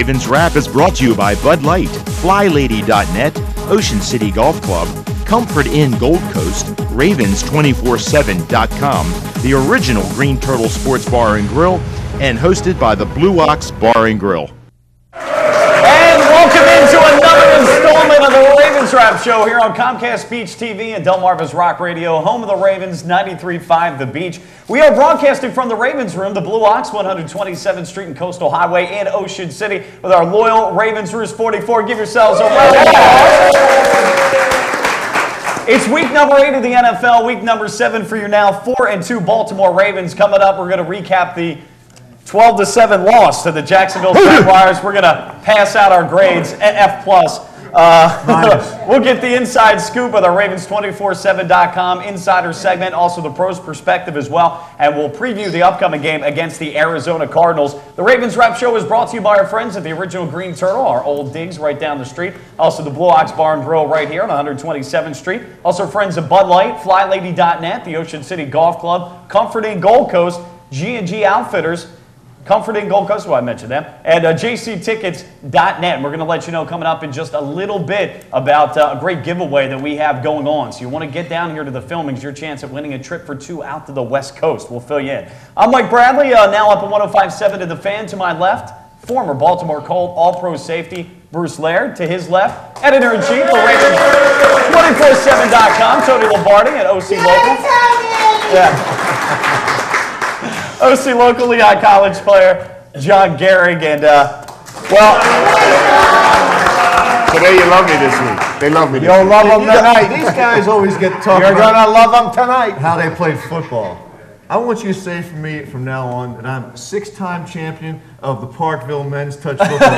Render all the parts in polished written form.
Ravens Wrap is brought to you by Bud Light, FlyLady.net, Ocean City Golf Club, Comfort Inn Gold Coast, Ravens247.com, the original Green Turtle Sports Bar and Grill, and hosted by the Blue Ox Bar and Grill. And welcome into another installment of the Ravens Wrap Show here on Comcast Beach TV and Delmarva's Rock Radio, home of the Ravens, 93.5 The Beach. We are broadcasting from the Ravens Room, the Blue Ox, 127th Street and Coastal Highway in Ocean City, with our loyal Ravens Roost 44. Give yourselves a round of applause. It's week number 8 of the NFL, week number 7 for your now 4-2 Baltimore Ravens. Coming up, we're going to recap the 12-7 loss to the Jacksonville Jaguars. We're going to pass out our grades at F+. We'll get the inside scoop with our Ravens247.com insider segment, also the pros perspective as well, and we'll preview the upcoming game against the Arizona Cardinals. The Ravens Wrap Show is brought to you by our friends at the original Green Turtle, our old digs right down the street. Also the Blue Ox Bar and Grill right here on 127th Street. Also friends at Bud Light, FlyLady.net, the Ocean City Golf Club, Comfort Inn Gold Coast, G&G Outfitters, Comfort Inn Gold Coast, well, I mentioned them, and jctickets.net. We're going to let you know coming up in just a little bit about a great giveaway that we have going on. So you want to get down here to the filmings, your chance at winning a trip for 2 out to the West Coast. We'll fill you in. I'm Mike Bradley, now up at 105.7 to the Fan. To my left, former Baltimore Colt All-Pro safety Bruce Laird. To his left, editor-in-chief for Ravens247.com, Tony Lombardi at OC Local. Yeah. OC Local Lehigh College player John Gehrig, and well, today you love me this week. They love me. You'll love them tonight. These guys always get talked You're about. gonna love them tonight. How they played football. I want you to say for me from now on that I'm 6-time champion of the Parkville men's touch football league.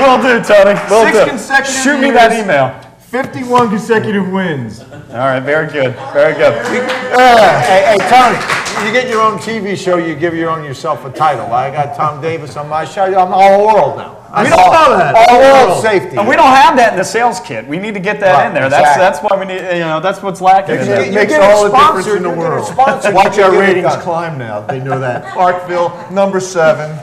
Will do, Tony. Will do. 6 consecutive Shoot me years, that email. 51 consecutive wins. All right, very good, very good. Hey, Tony, you get your own TV show, you give yourself a title. I got Tom Davis on my show. I'm all world now. We don't know that. All world safety. And we don't have that in the sales kit. We need to get that in there. Exactly. That's why we need. That's what's lacking. It makes all the difference in the world. Watch our ratings climb now. They know that. Parkville, number 7.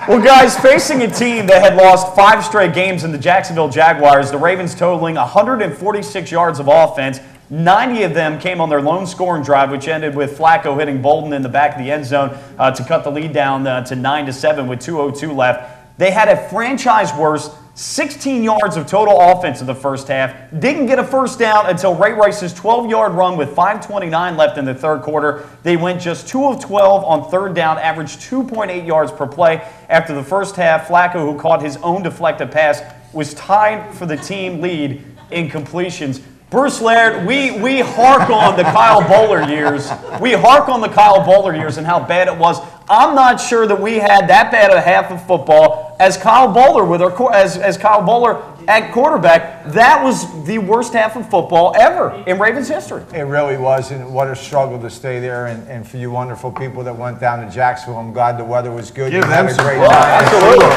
Well, guys, facing a team that had lost 5 straight games in the Jacksonville Jaguars, the Ravens totaling 146 yards of offense. 90 of them came on their lone scoring drive, which ended with Flacco hitting Bolden in the back of the end zone to cut the lead down to 9-7 with 2:02 left. They had a franchise-worst 16 yards of total offense in the first half. Didn't get a first down until Ray Rice's 12-yard run with 5:29 left in the third quarter. They went just 2 of 12 on third down, averaged 2.8 yards per play. After the first half, Flacco, who caught his own deflected pass, was tied for the team lead in completions. Bruce Laird, we hark on the Kyle Bowler years. We hark on the Kyle Bowler years and how bad it was. I'm not sure that we had that bad a half of football as Kyle Bowler with our as Kyle Bowler at quarterback. That was the worst half of football ever in Ravens history. It really was, and what a struggle to stay there. And for you wonderful people that went down to Jacksonville, I'm glad the weather was good. Give you had them a great some time. Absolutely.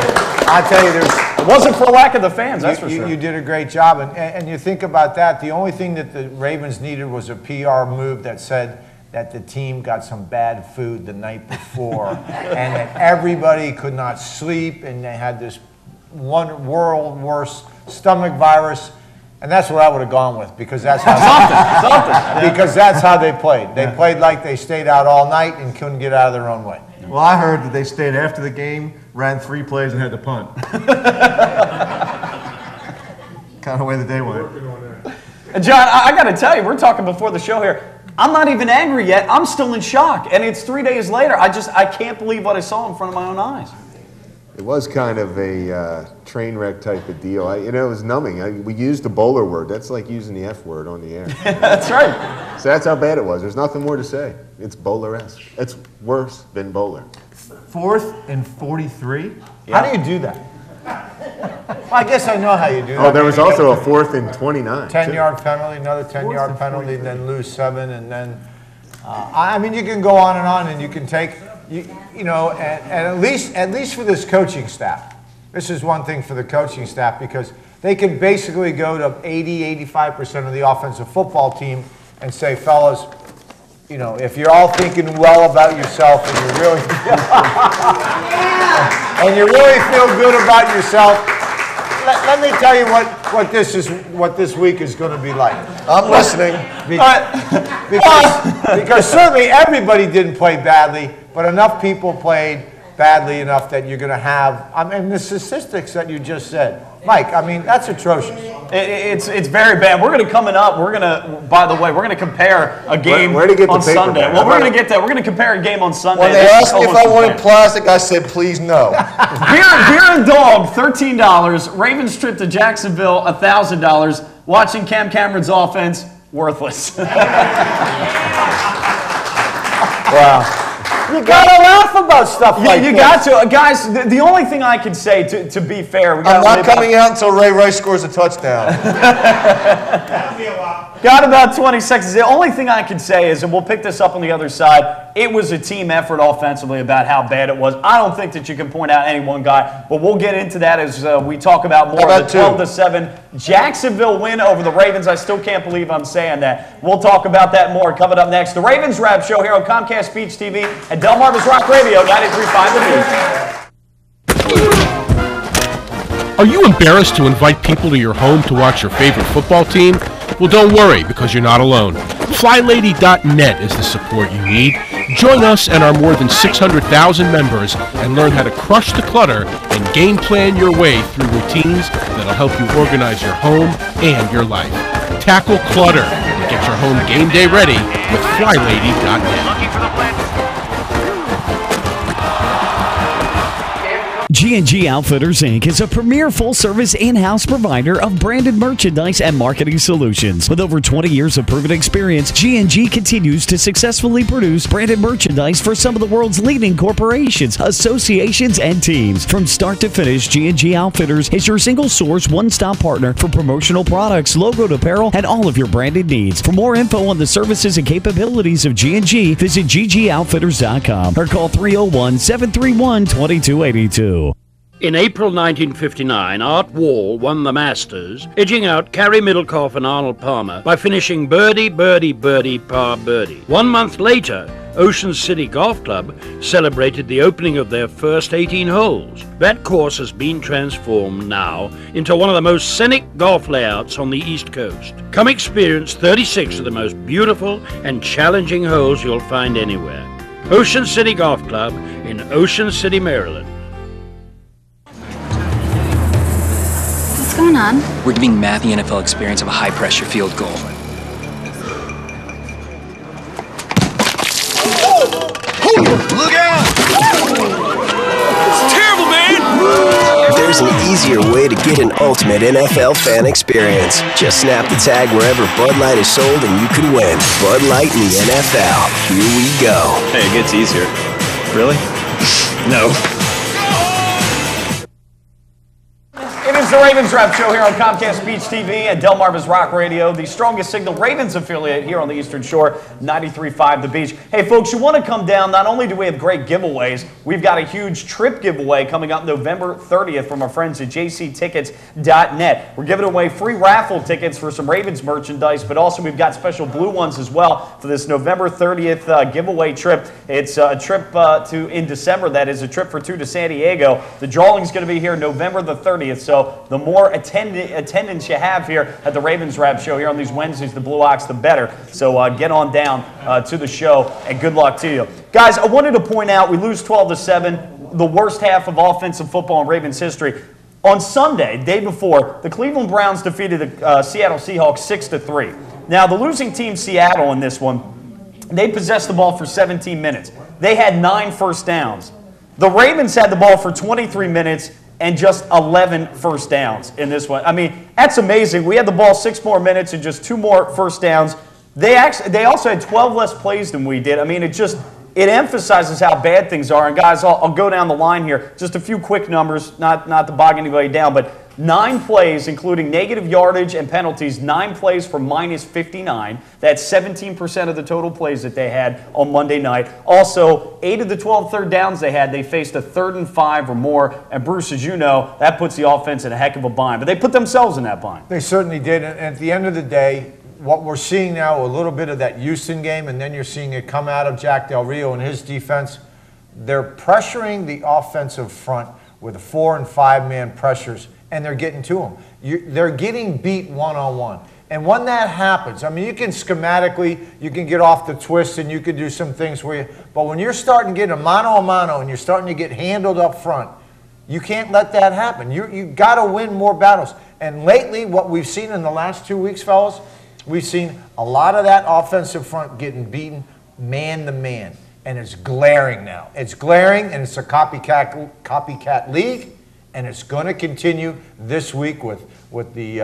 I tell you, It wasn't for lack of the fans, that's for sure. You did a great job, and you think about that. The only thing that the Ravens needed was a PR move that said that the team got some bad food the night before, and that everybody could not sleep, and they had this one world worst stomach virus. And that's what I would have gone with, because that's how because that's how they played. They played like they stayed out all night and couldn't get out of their own way. Well, I heard that they stayed after the game, ran 3 plays, and had to punt. Kind of way the day went. John, I got to tell you, we're talking before the show here. I'm not even angry yet. I'm still in shock, and it's 3 days later. I can't believe what I saw in front of my own eyes. It was kind of a train wreck type of deal. It was numbing. We used the Bowler word. That's like using the F word on the air. That's right. So that's how bad it was. There's nothing more to say. It's Bowler-esque. It's worse than Bowler. 4th and 43? How do you do that? Well, I guess I know how you do that. Oh, there was also a 4th and 29. 10-yard penalty, another 10-yard penalty, then lose 7, and then I mean, you can go on, and you can take, you know, and at least for this coaching staff, this is one thing for the coaching staff, because they can basically go to 80-85% of the offensive football team and say, fellas, you know, if you're all thinking well about yourself and you really, and you really feel good about yourself, let me tell you what this week is going to be like. I'm listening. Because certainly everybody didn't play badly, but enough people played badly enough that you're going to have, I mean, the statistics that you just said, Mike, I mean, that's atrocious. It's very bad. We're going to coming up. We're going to, by the way, we're going to compare a game Where to get the on paper Sunday. bag? Well, we're going to get that. We're going to compare a game on Sunday. When they asked me if I wanted plastic, I said, please no. Beer and dog, $13. Ravens trip to Jacksonville, $1,000. Watching Cam Cameron's offense, worthless. Wow. You gotta laugh about stuff like You this. got to. Guys, the only thing I can say, to be fair, we I'm not coming out until Ray Rice scores a touchdown. Got about 20 seconds. The only thing I can say is, and we'll pick this up on the other side, it was a team effort offensively about how bad it was. I don't think that you can point out any one guy, but we'll get into that as we talk about more of the 12-7 Jacksonville win over the Ravens. I still can't believe I'm saying that. We'll talk about that more coming up next. The Ravens Wrap Show here on Comcast Beach TV and Delmarva's Rock Radio 93.5 The Beach. Are you embarrassed to invite people to your home to watch your favorite football team? Well, don't worry, because you're not alone. FlyLady.net is the support you need. Join us and our more than 600,000 members and learn how to crush the clutter and game plan your way through routines that'll help you organize your home and your life. Tackle clutter and get your home game day ready with FlyLady.net. G&G Outfitters, Inc. is a premier full-service in-house provider of branded merchandise and marketing solutions. With over 20 years of proven experience, G&G continues to successfully produce branded merchandise for some of the world's leading corporations, associations, and teams. From start to finish, G&G Outfitters is your single-source, one-stop partner for promotional products, logoed apparel, and all of your branded needs. For more info on the services and capabilities of G&G, visit ggoutfitters.com or call 301-731-2282. In April 1959, Art Wall won the Masters, edging out Carey Middlecoff and Arnold Palmer by finishing birdie, birdie, birdie, par birdie. 1 month later, Ocean City Golf Club celebrated the opening of their first 18 holes. That course has been transformed now into one of the most scenic golf layouts on the East Coast. Come experience 36 of the most beautiful and challenging holes you'll find anywhere. Ocean City Golf Club in Ocean City, Maryland. What's going on? We're giving Matt the NFL experience of a high-pressure field goal. Look out! It's terrible, man! There's an easier way to get an ultimate NFL fan experience. Just snap the tag wherever Bud Light is sold and you can win. Bud Light in the NFL. Here we go. Hey, it gets easier. Really? No. It is the Ravens Wrap Show here on Comcast Beach TV and Delmarva's Rock Radio, the strongest signal Ravens affiliate here on the Eastern Shore, 93.5 The Beach. Hey, folks, you want to come down, not only do we have great giveaways, we've got a huge trip giveaway coming up November 30th from our friends at jctickets.net. We're giving away free raffle tickets for some Ravens merchandise, but also we've got special blue ones as well for this November 30th giveaway trip. It's a trip in December, that is a trip for two to San Diego. The drawing is going to be here November the 30th, so the more attendance you have here at the Ravens Wrap Show here on these Wednesdays, the Blue Ox, the better. So get on down to the show, and good luck to you. Guys, I wanted to point out we lose 12-7, the worst half of offensive football in Ravens history. On Sunday, day before, the Cleveland Browns defeated the Seattle Seahawks 6-3. Now, the losing team, Seattle, in this one, they possessed the ball for 17 minutes. They had 9 first downs. The Ravens had the ball for 23 minutes and just 11 first downs in this one. I mean, that's amazing. We had the ball 6 more minutes and just 2 more first downs. They also had 12 less plays than we did. I mean, it emphasizes how bad things are. And guys, I'll go down the line here. Just a few quick numbers, not to bog anybody down, but 9 plays, including negative yardage and penalties, 9 plays for minus 59. That's 17% of the total plays that they had on Monday night. Also, 8 of the 12 third downs they had, they faced a 3rd and 5 or more. And Bruce, as you know, that puts the offense in a heck of a bind. But they put themselves in that bind. They certainly did. And at the end of the day, what we're seeing now, a little bit of that Houston game, and then you're seeing it come out of Jack Del Rio and his defense. They're pressuring the offensive front with 4- and 5-man pressures, and they're getting to them. They're getting beat one-on-one. And when that happens, I mean, you can schematically, you can get off the twist and you can do some things where you, but when you're starting to get a mano-a-mano and you're starting to get handled up front, you can't let that happen. You got to win more battles. And lately, what we've seen in the last 2 weeks, fellas, we've seen a lot of that offensive front getting beaten man-to-man. And it's glaring now. It's glaring, and it's a copycat league, and it's going to continue this week with the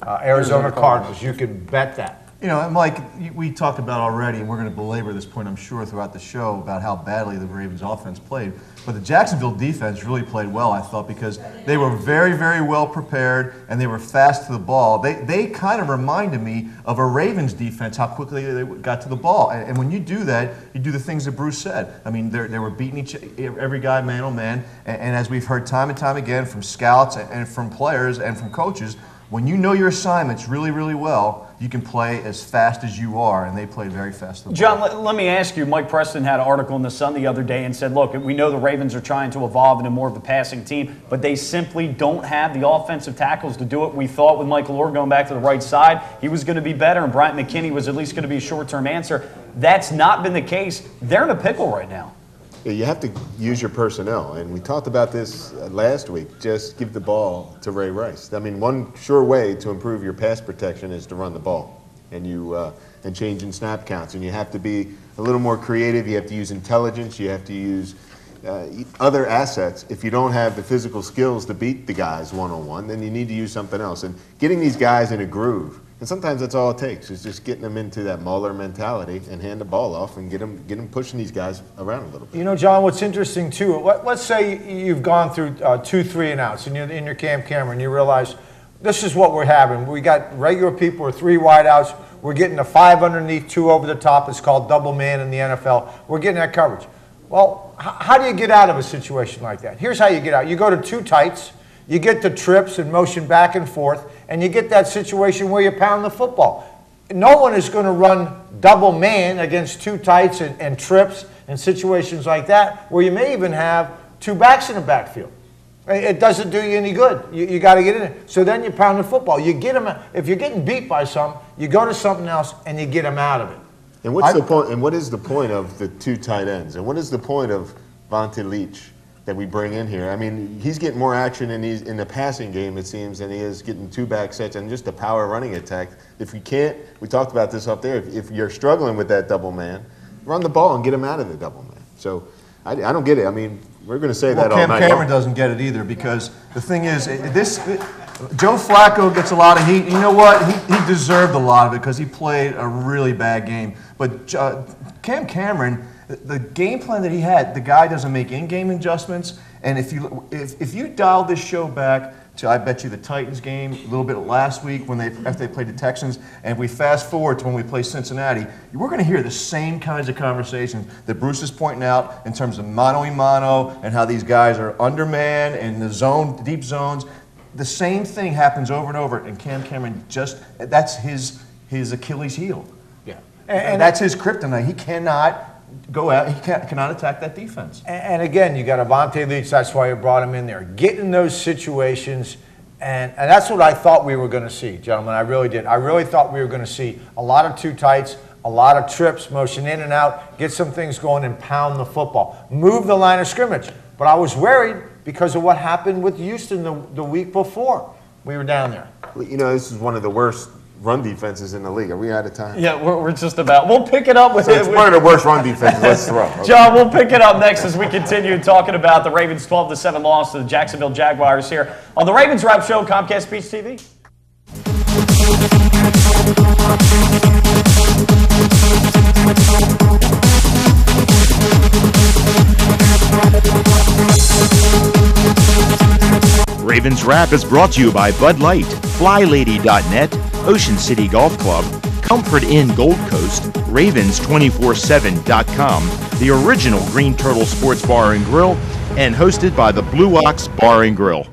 Arizona Cardinals. You can bet that. You know, and Mike, we talked about already, and we're going to belabor this point, I'm sure, throughout the show about how badly the Ravens offense played. But the Jacksonville defense really played well, I thought, because they were very, very well prepared, and they were fast to the ball. They kind of reminded me of a Ravens defense, how quickly they got to the ball. And when you do that, you do the things that Bruce said. I mean, they were beating every guy man on man. And as we've heard time and time again from scouts and from players and from coaches, when you know your assignments really, really well, you can play as fast as you are, and they played very fast. John, let me ask you, Mike Preston had an article in The Sun the other day and said, look, we know the Ravens are trying to evolve into more of a passing team, but they simply don't have the offensive tackles to do it. We thought with Michael Orr going back to the right side, he was going to be better, and Bryant McKinney was at least going to be a short-term answer. That's not been the case. They're in a pickle right now. Yeah, you have to use your personnel, and we talked about this last week. Just give the ball to Ray Rice. I mean, one sure way to improve your pass protection is to run the ball, and and change in snap counts. And you have to be a little more creative. You have to use intelligence. You have to use other assets. If you don't have the physical skills to beat the guys one-on-one, then you need to use something else. And getting these guys in a groove. And sometimes that's all it takes, is just getting them into that mauler mentality and hand the ball off and get them pushing these guys around a little bit. You know, John, what's interesting too, let's say you've gone through 2 3-and-outs and you're in your Cam Cameron, you realize this is what we're having. We got regular people or 3 wideouts. We're getting a 5 underneath, 2 over the top. It's called double man in the NFL. We're getting that coverage. Well, how do you get out of a situation like that? Here's how you get out. You go to 2 tights. You get the trips and motion back and forth, and you get that situation where you pound the football. No one is going to run double man against 2 tights and trips and situations like that, where you may even have 2 backs in the backfield. It doesn't do you any good. You got to get in it. So then you pound the football. You get them. If you're getting beat by something, you go to something else and you get them out of it. And what's the point? And what is the point of the 2 tight ends? And what is the point of Vontae Leach that we bring in here? I mean, he's getting more action in the passing game, it seems, than he is getting 2 back sets and just a power running attack. If we can't, we talked about this up there, if you're struggling with that double man, run the ball and get him out of the double man. So I don't get it. I mean, we're going to say that all night long. Cam Cameron doesn't get it either, because the thing is, Joe Flacco gets a lot of heat. You know what? He deserved a lot of it because he played a really bad game. But Cam Cameron, the game plan that he had, the guy doesn't make in-game adjustments. And if you dial this show back to, I bet you, the Titans game, a little bit last week after they played the Texans, and we fast forward to when we play Cincinnati, we're going to hear the same kinds of conversations that Bruce is pointing out in terms of mano-a-mano and how these guys are undermanned and the zone, deep zones. The same thing happens over and over, and Cam Cameron that's his Achilles heel. Yeah. And that's his kryptonite. He cannot go out. He cannot attack that defense. And again, you got Vontae Leach. That's why you brought him in there. Get in those situations, and that's what I thought we were going to see, gentlemen. I really did. I really thought we were going to see a lot of 2 tights, a lot of trips, motion in and out, get some things going and pound the football. Move the line of scrimmage. But I was worried because of what happened with Houston the week before we were down there. You know, this is one of the worst run defenses in the league. Are we out of time? Yeah, we're just about. We'll pick it up with it. It's one of the worst run defenses. Let's throw. Okay. John, we'll pick it up next as we continue talking about the Ravens' 12-7 loss to the Jacksonville Jaguars here on the Ravens Wrap Show, Comcast Beach TV. Ravens Wrap is brought to you by Bud Light, FlyLady.net, Ocean City Golf Club, Comfort Inn Gold Coast, Ravens247.com, the original Green Turtle Sports Bar and Grill, and hosted by the Blue Ox Bar and Grill.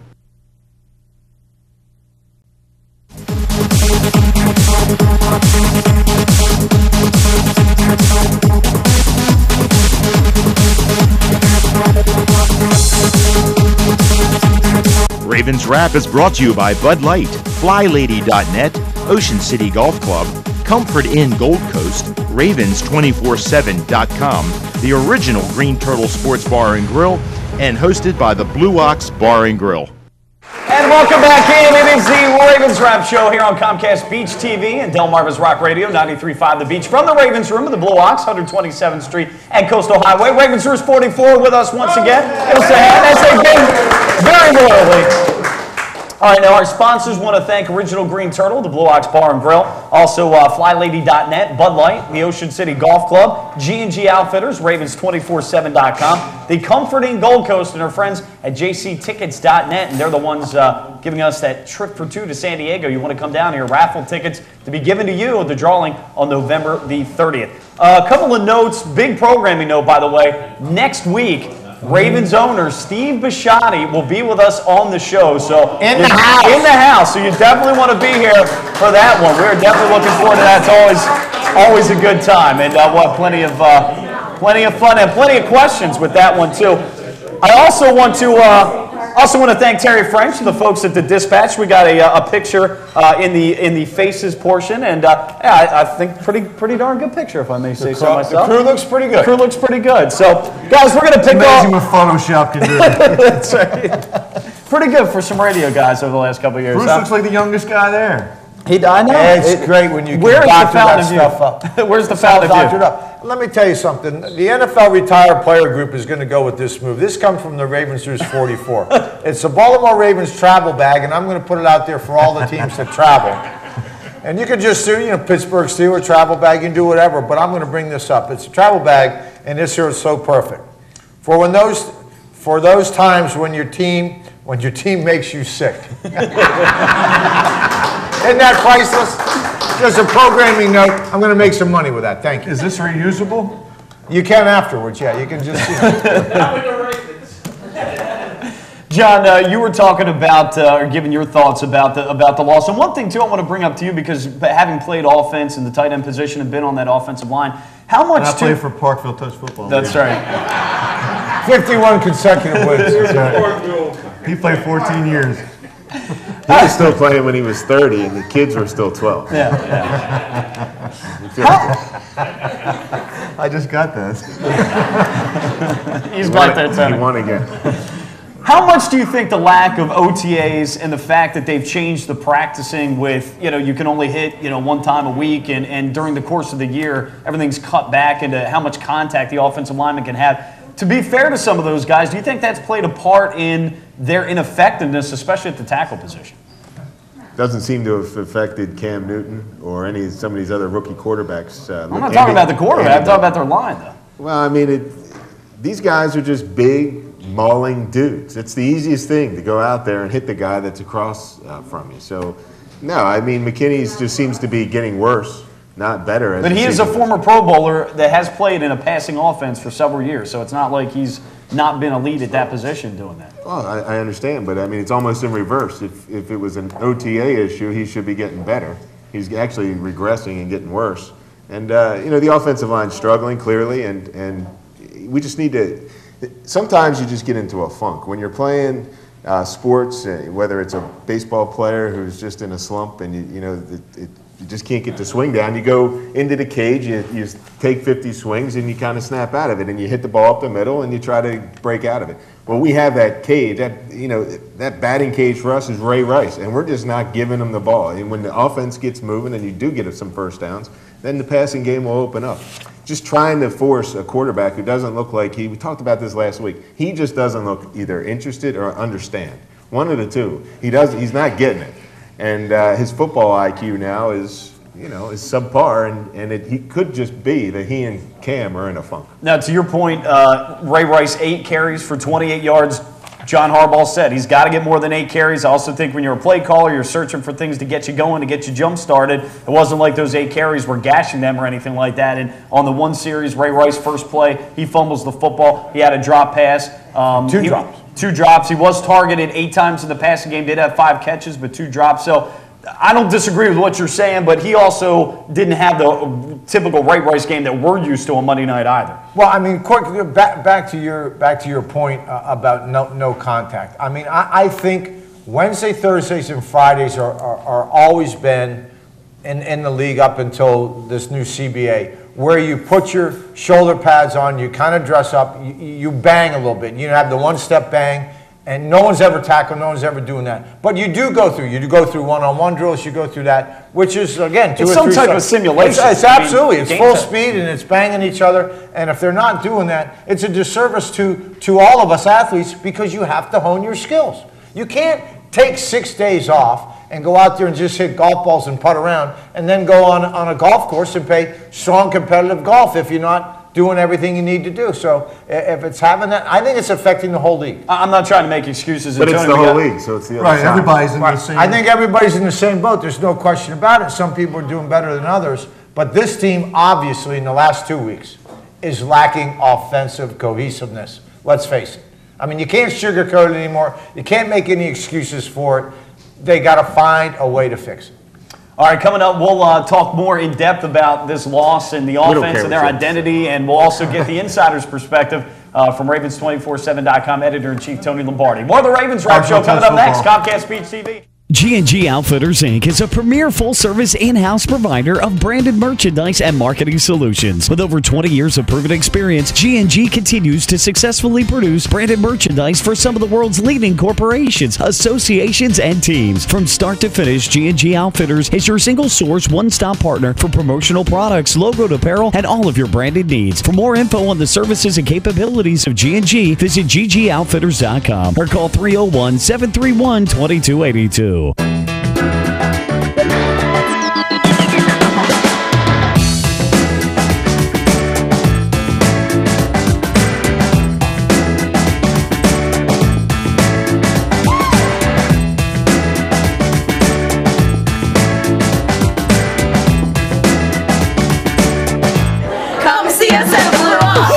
Ravens Wrap is brought to you by Bud Light, FlyLady.net, Ocean City Golf Club, Comfort Inn Gold Coast, Ravens247.com, the original Green Turtle Sports Bar and Grill, and hosted by the Blue Ox Bar and Grill. And welcome back in. It is the Ravens Wrap Show here on Comcast Beach TV and Delmarva's Rock Radio, 93.5 The Beach. From the Ravens Room of the Blue Ox, 127th Street and Coastal Highway. Ravens Roos 44 with us once again. Give us a hand as they came very loyally. All right, now our sponsors want to thank Original Green Turtle, the Blue Ox Bar and Grill, also FlyLady.net, Bud Light, the Ocean City Golf Club, G&G Outfitters, Ravens247.com, the Comfort Inn Gold Coast, and our friends at JCTickets.net, and they're the ones giving us that trip for two to San Diego. You want to come down here, raffle tickets to be given to you at the drawing on November the 30th. A couple of notes, big programming note, by the way, next week, Ravens owner Steve Bisciotti will be with us on the show. So in the house. So you definitely want to be here for that one. We're definitely looking forward to that. It's always a good time, and we'll have plenty of fun and plenty of questions with that one too. I also want to thank Terry French and the folks at the Dispatch. We got a picture in the faces portion, and I think pretty darn good picture, if I may say so myself. The crew looks pretty good. So, guys, we're gonna pick Amazing what Photoshop can do. That's right. Pretty good for some radio guys over the last couple of years. Bruce looks like the youngest guy there. I know. It's great when you can doctor that stuff up. Where's the fountain of youth? Let me tell you something. The NFL Retired Player Group is going to go with this move. This comes from the Ravens Roos 44. It's the Baltimore Ravens travel bag, and I'm going to put it out there for all the teams that travel. And you can just do, Pittsburgh Steelers travel bag. You can do whatever, but I'm going to bring this up. It's a travel bag, and this here is so perfect. For those times when your team makes you sick. Isn't that priceless? Just a programming note. I'm going to make some money with that. Thank you. Is this reusable? You can afterwards, yeah. You can just John, you were talking about, or giving your thoughts about the loss. And one thing, too, I want to bring up to you, because having played offense in the tight end position and been on that offensive line, how much... I played for Parkville Touch Football. That's right. 51 consecutive wins. He played 14 years. He was still playing when he was 30, and the kids were still 12. Yeah. I just got that. He's got that, Tony. He won again. How much do you think the lack of OTAs and the fact that they've changed the practicing with, you can only hit, one time a week, and during the course of the year, everything's cut back into how much contact the offensive lineman can have? To be fair to some of those guys, do you think that's played a part in their ineffectiveness, especially at the tackle position? Doesn't seem to have affected Cam Newton or some of these other rookie quarterbacks. I'm not talking about the quarterback. I'm talking about their line, though. Well, I mean, these guys are just big, mauling dudes. It's the easiest thing to go out there and hit the guy that's across from you. So, no, I mean, McKinney's just seems to be getting worse, not better. But he is a former Pro Bowler that has played in a passing offense for several years, so it's not like he's not been elite at that position doing that. Well, I understand, but I mean, it's almost in reverse. If it was an OTA issue, he should be getting better. He's actually regressing and getting worse. And, the offensive line's struggling, clearly, and we just need to – sometimes you just get into a funk. When you're playing sports, whether it's a baseball player who's just in a slump and, you just can't get the swing down. You go into the cage, you take 50 swings, and you kind of snap out of it, and you hit the ball up the middle, and you try to break out of it. Well, we have that cage. That batting cage for us is Ray Rice, and we're just not giving him the ball. And when the offense gets moving and you do get some first downs, then the passing game will open up. Just trying to force a quarterback who doesn't look like we talked about this last week. He just doesn't look either interested or understand. One of the two. He's not getting it. And his football IQ now is subpar, and he could just be that he and Cam are in a funk. Now, to your point, Ray Rice, 8 carries for 28 yards. John Harbaugh said he's got to get more than 8 carries. I also think when you're a play caller, you're searching for things to get you going, to get you jump-started. It wasn't like those 8 carries were gashing them or anything like that. And on the one series, Ray Rice, first play, he fumbles the football. He had a drop pass. 2 drops. 2 drops. He was targeted 8 times in the passing game. Did have 5 catches, but 2 drops. So I don't disagree with what you're saying, but he also didn't have the typical Ray Rice game that we're used to on Monday night either. Well, I mean, back to your point about no contact. I mean, I think Wednesday, Thursdays, and Fridays are always been in the league up until this new CBA, where you put your shoulder pads on, you kind of dress up, you bang a little bit. You have the one-step bang, and no one's ever tackled, no one's ever doing that. But you do go through one-on-one drills, you go through that, which is, again, it's some type of simulation. It's absolutely, it's full speed, and it's banging each other. And if they're not doing that, it's a disservice to all of us athletes, because you have to hone your skills. You can't take 6 days off and go out there and just hit golf balls and putt around, and then go on a golf course and play strong competitive golf if you're not doing everything you need to do. So if it's having that, I think it's affecting the whole league. I'm not trying to make excuses. But it's the whole league, so it's the other right, side. everybody's in the same. I think everybody's in the same boat. There's no question about it. Some people are doing better than others. But this team, obviously, in the last 2 weeks, is lacking offensive cohesiveness. Let's face it. I mean, you can't sugarcoat it anymore. You can't make any excuses for it. They got to find a way to fix it. All right, coming up, we'll talk more in depth about this loss and the offense and their identity, and we'll also get the insider's perspective from Ravens247.com editor-in-chief Tony Lombardi. More of the Ravens Wrap Show coming up next. Comcast Speech TV. G&G Outfitters, Inc. is a premier full-service in-house provider of branded merchandise and marketing solutions. With over 20 years of proven experience, G&G continues to successfully produce branded merchandise for some of the world's leading corporations, associations, and teams. From start to finish, G&G Outfitters is your single-source, one-stop partner for promotional products, logoed apparel, and all of your branded needs. For more info on the services and capabilities of G&G, visit ggoutfitters.com or call 301-731-2282. Come see us at Blue Ox.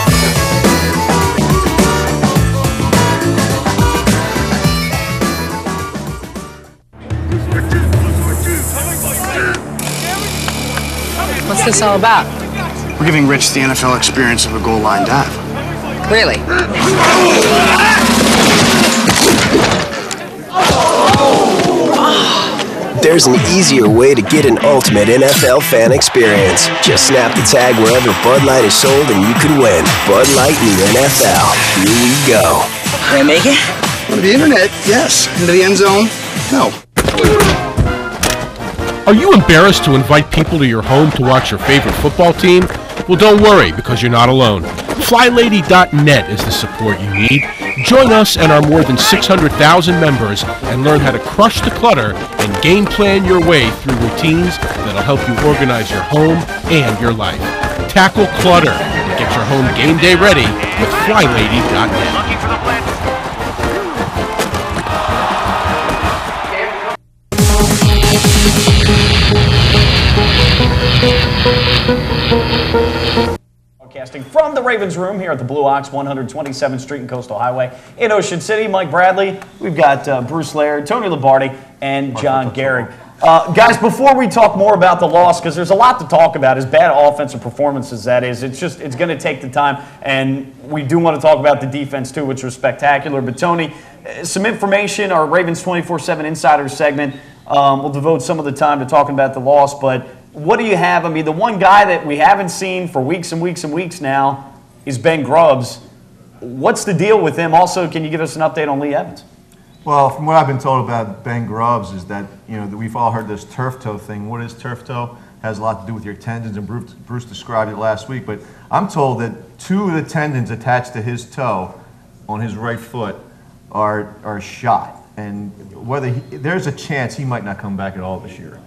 What's this all about? We're giving Rich the NFL experience of a goal line dive. Really? There's an easier way to get an ultimate NFL fan experience. Just snap the tag wherever Bud Light is sold and you can win. Bud Light in the NFL. Here we go. Can I make it? On the internet, yes. Into the end zone, no. Are you embarrassed to invite people to your home to watch your favorite football team? Well, don't worry, because you're not alone. FlyLady.net is the support you need. Join us and our more than 600,000 members and learn how to crush the clutter and game plan your way through routines that'll help you organize your home and your life. Tackle clutter and get your home game day ready with FlyLady.net. Broadcasting from the Ravens room here at the Blue Ox, 127th Street and Coastal Highway in Ocean City. Mike Bradley, we've got Bruce Laird, Tony Lombardi, and John Gehrig. Guys, before we talk more about the loss, because there's a lot to talk about, as bad offensive performances that is, it's going to take the time, and we do want to talk about the defense too, which was spectacular. But Tony, some information, our Ravens 24/7 Insider segment, we'll devote some of the time to talking about the loss, but what do you have? I mean, the one guy that we haven't seen for weeks and weeks and weeks now is Ben Grubbs. What's the deal with him? Also, can you give us an update on Lee Evans? Well, from what I've been told about Ben Grubbs is that, that we've all heard this turf toe thing. What is turf toe? Has a lot to do with your tendons, and Bruce described it last week. But I'm told that 2 of the tendons attached to his toe on his right foot are shot. And there's a chance he might not come back at all this year.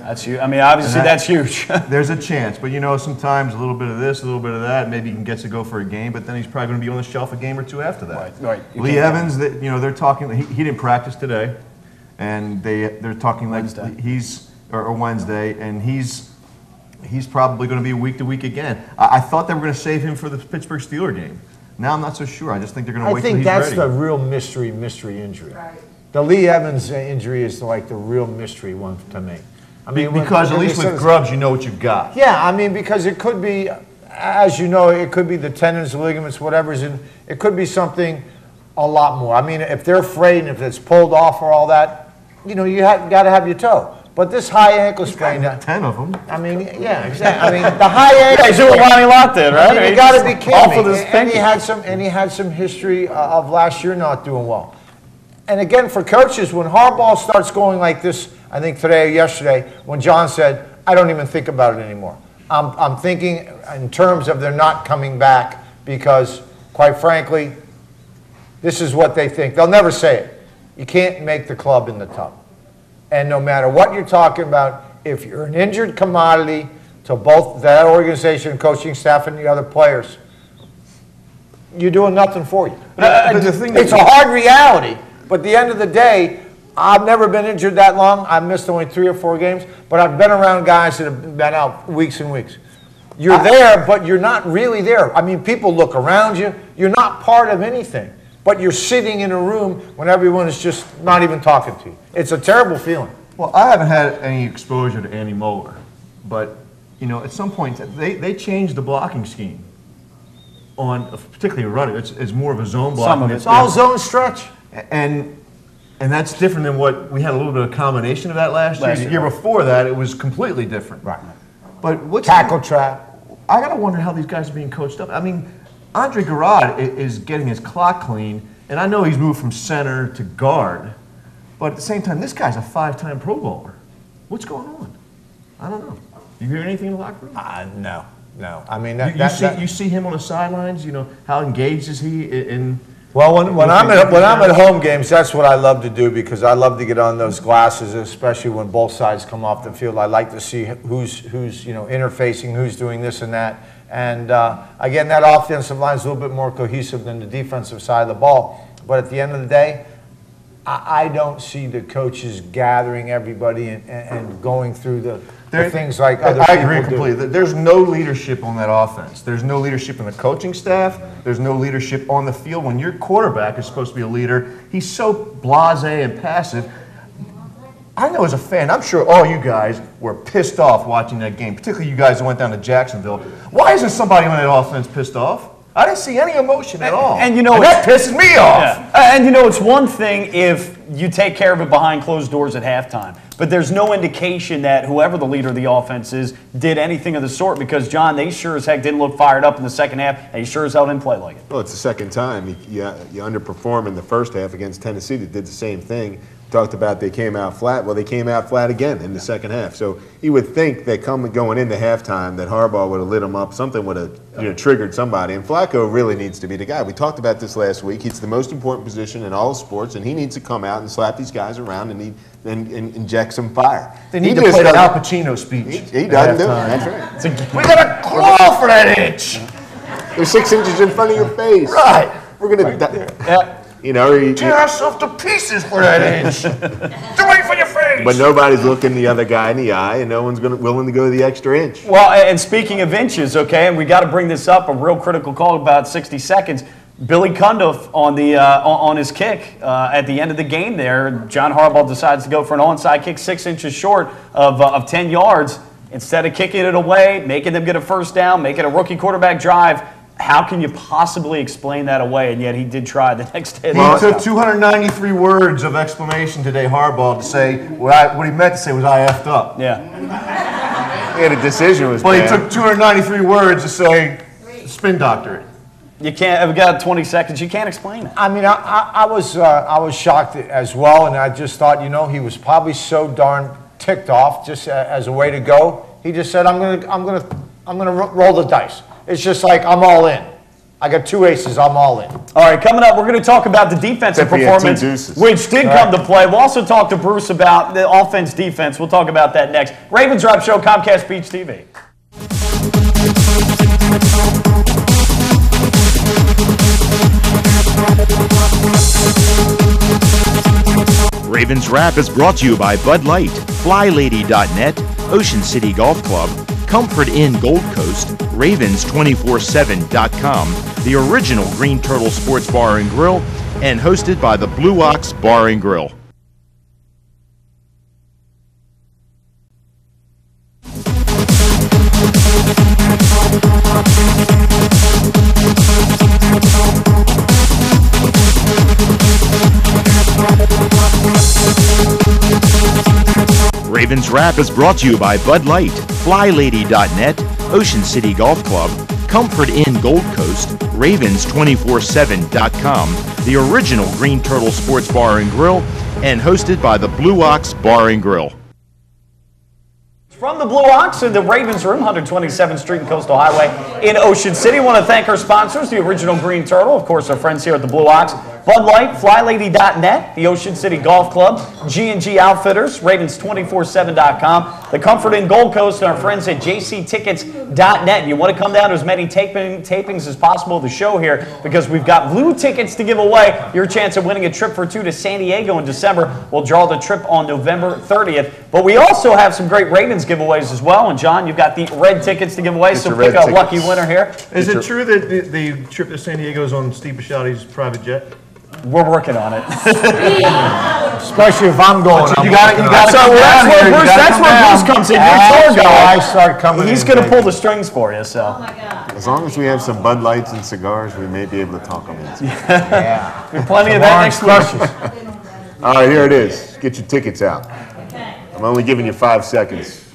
That's huge. I mean, obviously that's huge. There's a chance, but sometimes a little bit of this, a little bit of that, maybe he can get to go for a game, but then he's probably going to be on the shelf a game or two after that. Right. Lee Evans, they're talking. He didn't practice today, and they're talking like Wednesday. or Wednesday, and he's probably going to be week to week again. I thought they were going to save him for the Pittsburgh Steelers game. Now I'm not so sure. I just think they're going to wait till he's ready. I think that's the real mystery injury. Right. The Lee Evans injury is like the real mystery one to me. I mean, because at least with Grubbs, you know what you've got. Yeah, I mean, because it could be, as you know, it could be the tendons, the ligaments, whatever's in. It could be something a lot more. I mean, if they're afraid and if it's pulled off or all that, you know, you got to have your toe. But this high ankle sprain, 10 of them. I mean, yeah, exactly. I mean, the high ankle. Yeah, he's doing what Lonnie Lott did, right? I mean, you got to be kidding me. And he had some history of last year not doing well. And again, for coaches, when Harbaugh starts going like this, I think today or yesterday, when John said, "I don't even think about it anymore." I'm thinking in terms of they're not coming back because, quite frankly, this is what they think. They'll never say it. You can't make the club in the tub. And no matter what you're talking about, if you're an injured commodity to both that organization, coaching staff, and the other players, you're doing nothing for you. But the thing it's a hard reality, but at the end of the day, I've never been injured that long. I've missed only 3 or 4 games, but I've been around guys that have been out weeks and weeks. You're there, but you're not really there. I mean, people look around you. You're not part of anything. But you're sitting in a room when everyone is just not even talking to you. It's a terrible feeling. Well, I haven't had any exposure to Andy Moeller, but you know, at some point they changed the blocking scheme on particularly running. It's more of a zone blocking. It's all zone stretch, and that's different than what we had a little bit of a combination of that last year. The year before that, it was completely different. Right. But what's tackle trap? I gotta wonder how these guys are being coached up. I mean, Andre Garrod is getting his clock clean, and I know he's moved from center to guard, but at the same time, this guy's a 5-time Pro Bowler. What's going on? I don't know. You hear anything in the locker room? No. I mean, you see him on the sidelines. You know, how engaged is he in? Well, when I'm at home games, that's what I love to do because I love to get on those glasses, especially when both sides come off the field. I like to see who's interfacing, who's doing this and that. And again, that offensive line is a little bit more cohesive than the defensive side of the ball. But at the end of the day, I don't see the coaches gathering everybody and going through the things like other people do. I agree completely. There's no leadership on that offense. There's no leadership in the coaching staff. There's no leadership on the field. When your quarterback is supposed to be a leader, he's so blasé and passive. I know as a fan, I'm sure all you guys were pissed off watching that game, particularly you guys that went down to Jacksonville. Why isn't somebody on that offense pissed off? I didn't see any emotion at all. And you know, that pisses me off. Yeah. And you know, it's one thing if you take care of it behind closed doors at halftime, but there's no indication that whoever the leader of the offense is did anything of the sort because, John, they sure as heck didn't look fired up in the second half, and he sure as hell didn't play like it. Well, it's the second time. You underperform in the first half against Tennessee that did the same thing. Talked about they came out flat. Well, they came out flat again in the second half. So you would think that going into halftime that Harbaugh would have lit them up. Something would have triggered somebody. And Flacco really needs to be the guy. We talked about this last week. He's the most important position in all sports, and he needs to come out and slap these guys around and inject some fire. They need to play the Al Pacino speech. He doesn't do it. That's right. We got to claw for that inch. They're 6 inches in front of your face. Right. We're going to... You know, tear ourselves to pieces for that inch. Do it for your face. But nobody's looking the other guy in the eye, and no one's willing to go the extra inch. Well, and speaking of inches, okay, and we got to bring this up, a real critical call about 60 seconds. Billy Cundiff on his kick at the end of the game there. John Harbaugh decides to go for an onside kick 6 inches short of 10 yards. Instead of kicking it away, making them get a first down, making a rookie quarterback drive. How can you possibly explain that away? And yet he did try the next day. He took 293 words of explanation today, Harbaugh, to say what he meant to say was I effed up. Yeah. He had a decision was But he took 293 words to say spin doctor it. You can't. We've got 20 seconds. You can't explain it. I mean, I was shocked as well, and I just thought, he was probably so darn ticked off just as a way to go. He just said, I'm gonna roll the dice. It's just like, I'm all in. I got 2 aces, I'm all in. All right, coming up, we're going to talk about the defensive performance, which did come to play. We'll also talk to Bruce about the offense, defense. We'll talk about that next. Ravens Wrap Show, Comcast Beach TV. Ravens Wrap is brought to you by Bud Light, FlyLady.net, Ocean City Golf Club, Comfort Inn Gold Coast, Ravens247.com, the original Green Turtle Sports Bar and Grill, and hosted by the Blue Ox Bar and Grill. Ravens Wrap is brought to you by Bud Light, FlyLady.net, Ocean City Golf Club, Comfort Inn Gold Coast, Ravens247.com, the original Green Turtle Sports Bar and Grill, and hosted by the Blue Ox Bar and Grill. From the Blue Ox in the Ravens Room, 127th Street and Coastal Highway in Ocean City. I want to thank our sponsors, the original Green Turtle, of course, our friends here at the Blue Ox, Bud Light, FlyLady.net, the Ocean City Golf Club, G&G Outfitters, Ravens247.com, the Comfort Inn Gold Coast, and our friends at JCTickets.net. You want to come down to as many tapings as possible of the show here because we've got blue tickets to give away. Your chance of winning a trip for two to San Diego in December. We'll draw the trip on November 30th. But we also have some great Ravens giveaways as well. And John, you've got the red tickets to give away, so pick a lucky winner here. Is it true that the trip to San Diego is on Steve Bisciotti's private jet? We're working on it. Especially if I'm going. You got to So that's where Bruce comes in. Your tour guy. I start coming. He's going to pull the strings for you. So. Oh my God. As long as we have some Bud Lights and cigars, we may be able to talk them into. Yeah. Plenty of that next week. All right, here it is. Get your tickets out. I'm only giving you 5 seconds.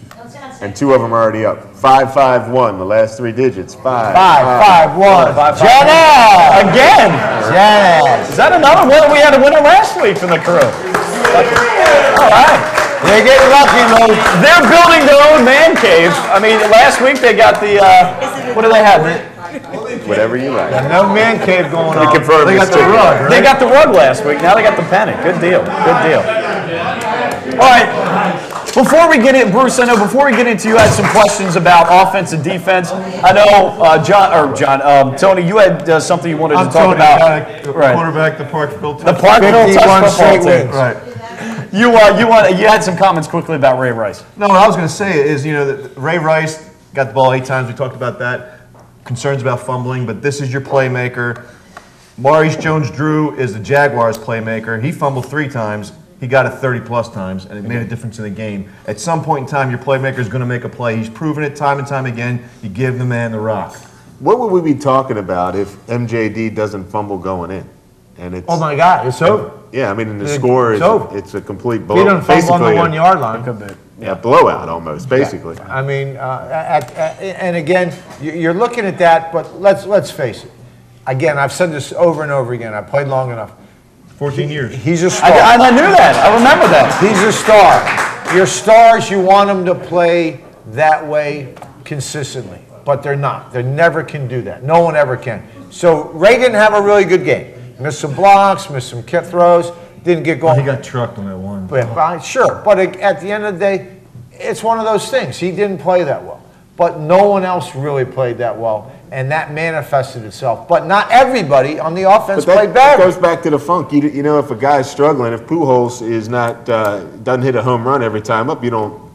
And 2 of them are already up. 551, the last 3 digits. 551. Janelle! Again! Yes. Is that another one? We had a winner last week from the crew. All right. They're getting lucky, though. They're building their own man cave. I mean, last week they got the, what do they have? Whatever you like. No man cave going on. They got the rug, right? They got the rug last week. Now they got the pennant. Good deal. Good deal. All right. Before we get in, Bruce, I know before we get into, you had some questions about offense and defense. I know, Tony, you had something you wanted to talk about. Right. Quarterback, the Parkville Tusk. The Parkville Tusk football team. Right. You had some comments quickly about Ray Rice. No, what I was going to say is, that Ray Rice got the ball 8 times. We talked about that. Concerns about fumbling, but this is your playmaker. Maurice Jones-Drew is the Jaguars' playmaker. He fumbled 3 times. He got it 30-plus times, and it made a difference in the game. At some point in time, your playmaker is going to make a play. He's proven it time and time again. You give the man the rock. What would we be talking about if MJD doesn't fumble going in? And it's, oh, my God, it's over. Yeah, I mean, and the score is it's a complete blowout. He doesn't fumble on the 1 yard line. Yeah, blowout almost, basically. Yeah. I mean, and again, you're looking at that, but let's face it. Again, I've said this over and over again. I played long enough. 14 years. He's a star. I knew that. I remember that. He's a star. Your stars, you want them to play that way consistently, but they're not. They never can do that. No one ever can. So Ray didn't have a really good game. Missed some blocks, missed some kick throws, didn't get going. He got trucked on that one. Sure, but at the end of the day, it's one of those things. He didn't play that well, but no one else really played that well. And that manifested itself. But not everybody on the offense played bad. It goes back to the funk. You know, if a guy's struggling, if Pujols is not doesn't hit a home run every time up, you don't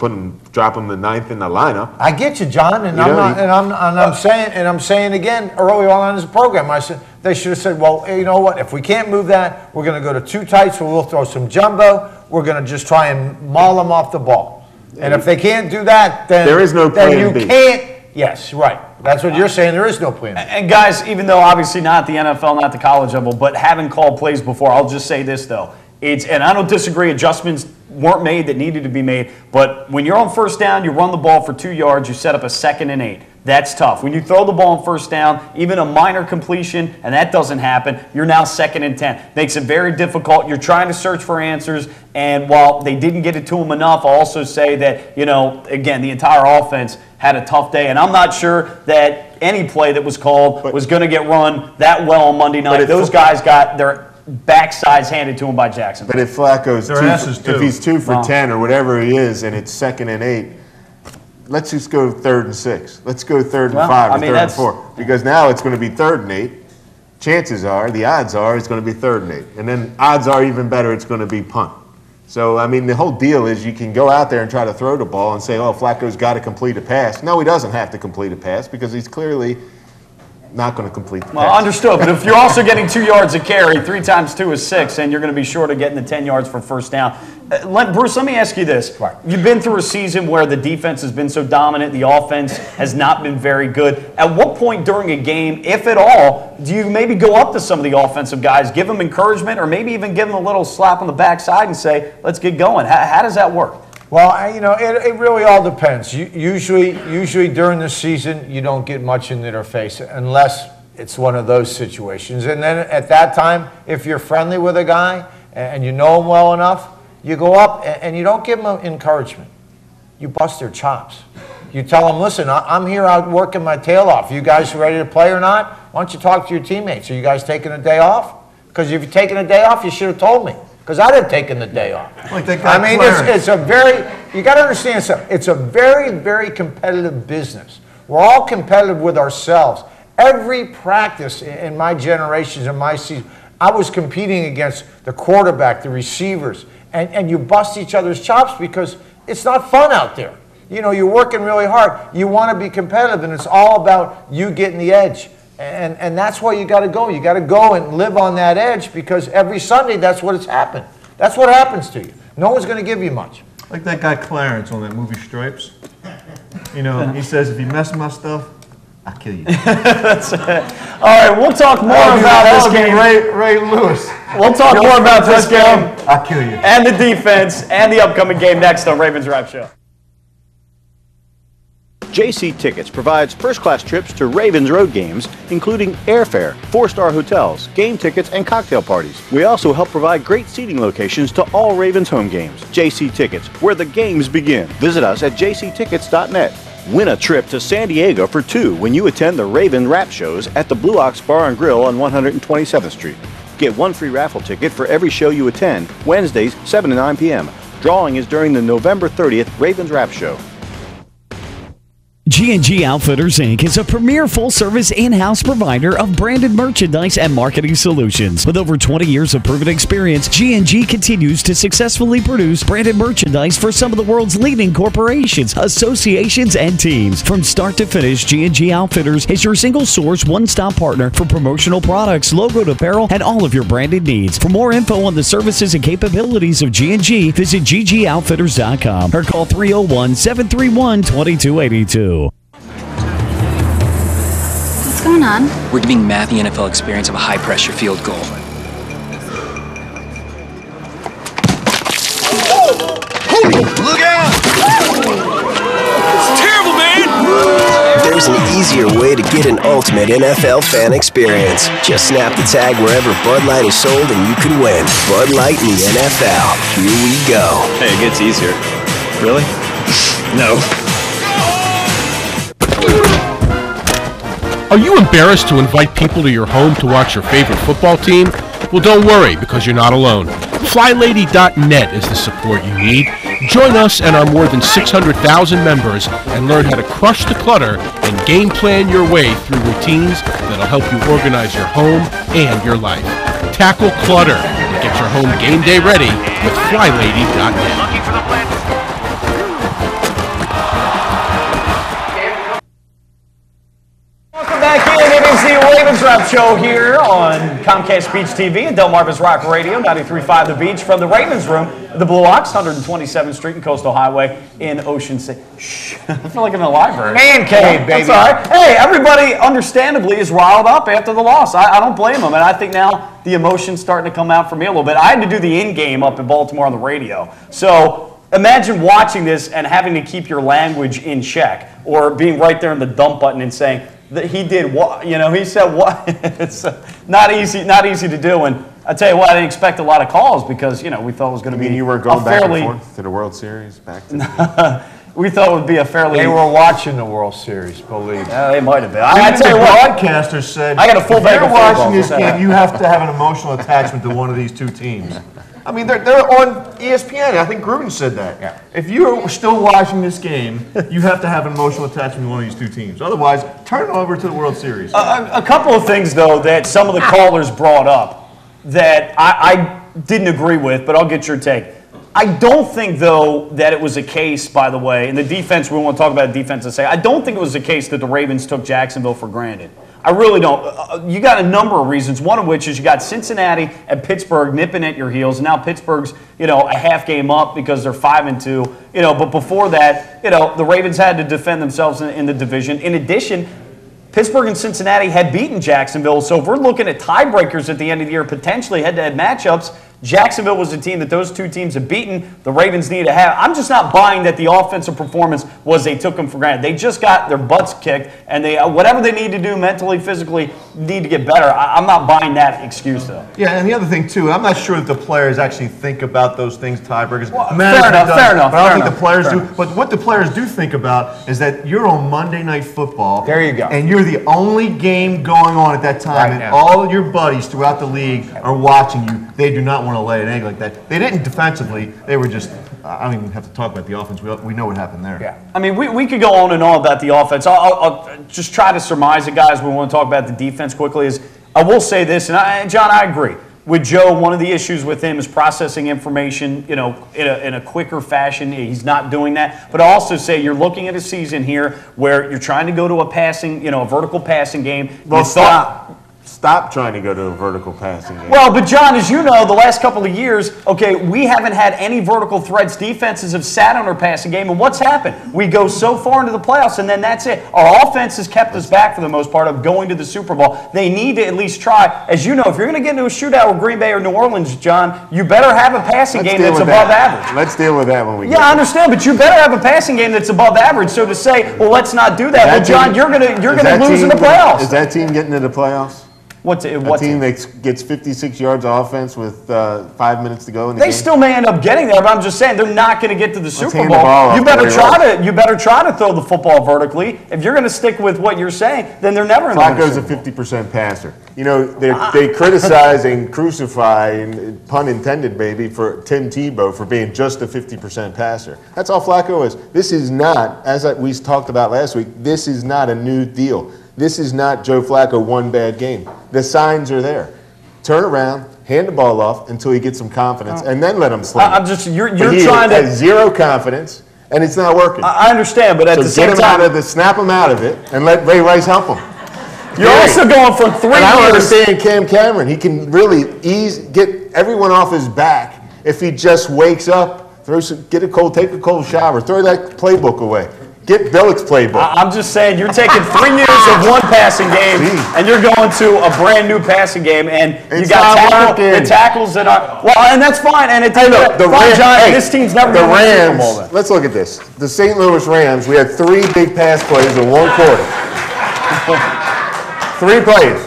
drop him the 9th in the lineup. I get you, John, and I'm saying again early on in this program, I said they should have said, well, you know what? If we can't move that, we're going to go to 2 tights. So we'll throw some jumbo. We're going to just try and maul them off the ball. And if they can't do that, then there is no plan B. Can't. Yes, right. That's what you're saying. There is no plan. And guys, even though obviously not the NFL, not the college level, but having called plays before, I'll just say this though. And I don't disagree, adjustments weren't made that needed to be made, but when you're on first down, you run the ball for 2 yards, you set up a 2nd and 8. That's tough. When you throw the ball on first down, even a minor completion, and that doesn't happen, you're now 2nd and 10. Makes it very difficult. You're trying to search for answers, and while they didn't get it to him enough, I'll also say that, again, the entire offense had a tough day, and I'm not sure that any play that was called was going to get run that well on Monday night. Those guys got their backsides handed to him by Jackson. But if Flacco's if he's 2 for 10 or whatever he is, and it's 2nd and 8, let's just go 3rd and 6. Let's go 3rd and 5 or 3rd and 4. Because now it's going to be 3rd and 8. Chances are, the odds are, it's going to be 3rd and 8. And then odds are even better, it's going to be punt. So, I mean, the whole deal is you can go out there and try to throw the ball and say, oh, Flacco's got to complete a pass. No, he doesn't have to complete a pass because he's clearly not going to complete the pass. Well, understood. But if you're also getting 2 yards a carry, 3 times 2 is 6, and you're going to be short of getting the 10 yards for first down. Bruce, let me ask you this. Right. You've been through a season where the defense has been so dominant, the offense has not been very good. At what point during a game, if at all, do you maybe go up to some of the offensive guys, give them encouragement, or maybe even give them a little slap on the backside and say, let's get going? How does that work? Well, it really all depends. Usually during the season, you don't get much into their face unless it's one of those situations. And then at that time, if you're friendly with a guy and you know him well enough, you go up and you don't give them encouragement. You bust their chops. You tell them, listen, I'm here out working my tail off. You guys ready to play or not? Why don't you talk to your teammates? Are you guys taking a day off? Because if you're taking a day off, you should have told me. Because I'd have taken the day off. It's a very, you got to understand something. It's a very, very competitive business. We're all competitive with ourselves. Every practice in my generations, in my season, I was competing against the quarterback, the receivers, and you bust each other's chops because it's not fun out there. You're working really hard. You want to be competitive, and it's all about you getting the edge. And that's why you got to go. You got to go and live on that edge because every Sunday that's what it's happened. That's what happens to you. No one's going to give you much. Like that guy Clarence on that movie Stripes. He says, if you mess with my stuff, I'll kill you. That's it. All right, we'll talk more about this game. Ray Lewis. We'll talk more about this game. I'll kill you. And the defense and the upcoming game next on Ravens Wrap Show. JC Tickets provides first-class trips to Ravens road games, including airfare, 4-star hotels, game tickets, and cocktail parties. We also help provide great seating locations to all Ravens home games. JC Tickets, where the games begin. Visit us at jctickets.net. Win a trip to San Diego for 2 when you attend the Raven Wrap shows at the Blue Ox Bar and Grill on 127th Street. Get 1 free raffle ticket for every show you attend, Wednesdays, 7 to 9 p.m. Drawing is during the November 30th Ravens Wrap Show. G&G Outfitters, Inc. is a premier full-service in-house provider of branded merchandise and marketing solutions. With over 20 years of proven experience, G&G continues to successfully produce branded merchandise for some of the world's leading corporations, associations, and teams. From start to finish, G&G Outfitters is your single-source, one-stop partner for promotional products, logoed apparel, and all of your branded needs. For more info on the services and capabilities of G&G, visit ggoutfitters.com or call 301-731-2282. What's going on? We're giving Matt the NFL experience of a high-pressure field goal. Look out! It's terrible, man! There's an easier way to get an ultimate NFL fan experience. Just snap the tag wherever Bud Light is sold and you can win. Bud Light in the NFL. Here we go. Hey, it gets easier. Really? No. Are you embarrassed to invite people to your home to watch your favorite football team? Well, don't worry, because you're not alone. FlyLady.net is the support you need. Join us and our more than 600,000 members and learn how to crush the clutter and game plan your way through routines that'll help you organize your home and your life. Tackle clutter and get your home game day ready with FlyLady.net. Back in, it is the Ravens Wrap Show here on Comcast Beach TV and Delmarva's Rock Radio, 93.5 The Beach, from the Ravens Room at the Blue Ox, 127th Street and Coastal Highway in Ocean City. Shh, I feel like I'm in a library. Man cave, baby. That's all right. Hey, everybody, understandably, is riled up after the loss. I don't blame them, and I think now the emotion's starting to come out for me a little bit. I had to do the in-game up in Baltimore on the radio, so imagine watching this and having to keep your language in check, or being right there in the dump button and saying that he did what, he said what. It's not easy to do. And I tell you what, I didn't expect a lot of calls because, we thought it was going to be you were going back and forth to the World Series, back to we thought it would be a fairly... They were watching the World Series, believe me. They might have been. I tell you what, broadcasters said, I got a full bag of football. If you're watching this game, you have to have an emotional attachment to one of these two teams. I mean, they're on ESPN. I think Gruden said that. Yeah. If you're still watching this game, you have to have an emotional attachment to one of these two teams. Otherwise, turn it over to the World Series. A couple of things, though, that some of the callers brought up that I didn't agree with, but I'll get your take. I don't think, though, that it was a case, by the way, and the defense, we want to talk about the defense in a second. I don't think it was a case that the Ravens took Jacksonville for granted. I really don't. You got a number of reasons, one of which is you got Cincinnati and Pittsburgh nipping at your heels. Now Pittsburgh's, a half game up because they're 5-2. But before that, the Ravens had to defend themselves in the division. In addition, Pittsburgh and Cincinnati had beaten Jacksonville. So if we're looking at tiebreakers at the end of the year, potentially head-to-head matchups, Jacksonville was a team that those two teams have beaten. The Ravens need to have. I'm just not buying that the offensive performance was they took them for granted. They just got their butts kicked, and they whatever they need to do mentally, physically, need to get better. I'm not buying that excuse, though. Yeah, and the other thing, too, I'm not sure that the players actually think about those things, tiebreakers. Well, fair enough. But I don't think the players do. But what the players do think about is that you're on Monday Night Football. There you go. And you're the only game going on at that time, Right and now. all your buddies throughout the league are watching you. They do not want to lay an egg like that. They didn't defensively. They were just, I don't even have to talk about the offense. We know what happened there. Yeah. I mean, we could go on and on about the offense. I'll just try to surmise it, guys. We want to talk about the defense quickly. I will say this, and John, I agree. With Joe, one of the issues with him is processing information, in a quicker fashion. He's not doing that. But I also say you're looking at a season here where you're trying to go to a vertical passing game. Well, Stop trying to go to a vertical passing game. Well, but John, as you know, the last couple of years, we haven't had any vertical threats. Defenses have sat on our passing game, and what's happened? We go so far into the playoffs, and then that's it. Our offense has kept us back for the most part of going to the Super Bowl. They need to at least try. As you know, if you're going to get into a shootout with Green Bay or New Orleans, John, you better have a passing game that's above average. Let's deal with that when we get I understand, but you better have a passing game that's above average. So to say, well, let's not do that. Well, John, you're gonna lose in the playoffs. Is that team getting to the playoffs? What team that gets 56 yards of offense with 5 minutes to go in the game? They still may end up getting there, but I'm just saying they're not going to get to the Super hand Bowl. the ball You off better Ray try to throw the football vertically. If you're going to stick with what you're saying, then they're never in the Flacco's a Super Bowl. 50% passer. They criticize and crucify, and pun intended, baby, for Tim Tebow for being just a 50% passer. That's all Flacco is. This is not, as we talked about last week, this is not a new deal. This is not Joe Flacco one bad game. The signs are there. Turn around, hand the ball off until he gets some confidence, and then let him sling. You're he trying to has zero confidence, and it's not working. I understand, but at the same time, snap him out of it, and let Ray Rice help him. You're also going from 3 years. I don't understand Cam Cameron. He can really get everyone off his back if he just wakes up, take a cold shower, throw that playbook away. Get Billick's playbook. I'm just saying, you're taking 3 years of one passing game, and you're going to a brand new passing game, and you got the tackles that are and that's fine. And this team's never going to win the Super Bowl. Rams. Let's look at this. The St. Louis Rams. We had 3 big pass plays in one quarter. 3 plays.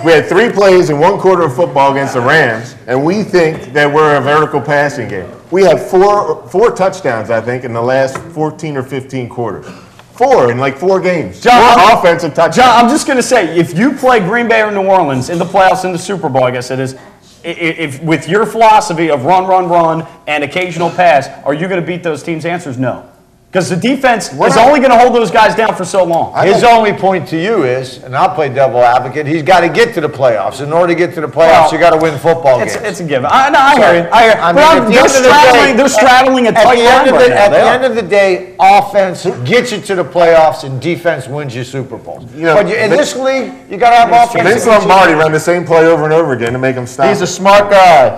We had 3 plays in one quarter of football against the Rams, and we think that we're a vertical passing game. We have four touchdowns, I think, in the last 14 or 15 quarters. 4 in like 4 games. John, 4 offensive touchdowns. John, I'm just going to say, if you play Green Bay or New Orleans in the playoffs in the Super Bowl, I guess it is, if with your philosophy of run, and occasional pass, are you going to beat those teams? The answer is no. Because the defense is only going to hold those guys down for so long. His only point to you is, and I'll play devil advocate, he's got to get to the playoffs. In order to get to the playoffs, you got to win football games. It's a given. I hear it. They're straddling a tight line right now. At the end of the day, offense gets you to the playoffs, and defense wins you Super Bowls. But in this league, you got to have offense. Vince Lombardi run the same play over and over again to make him stop. He's a smart guy.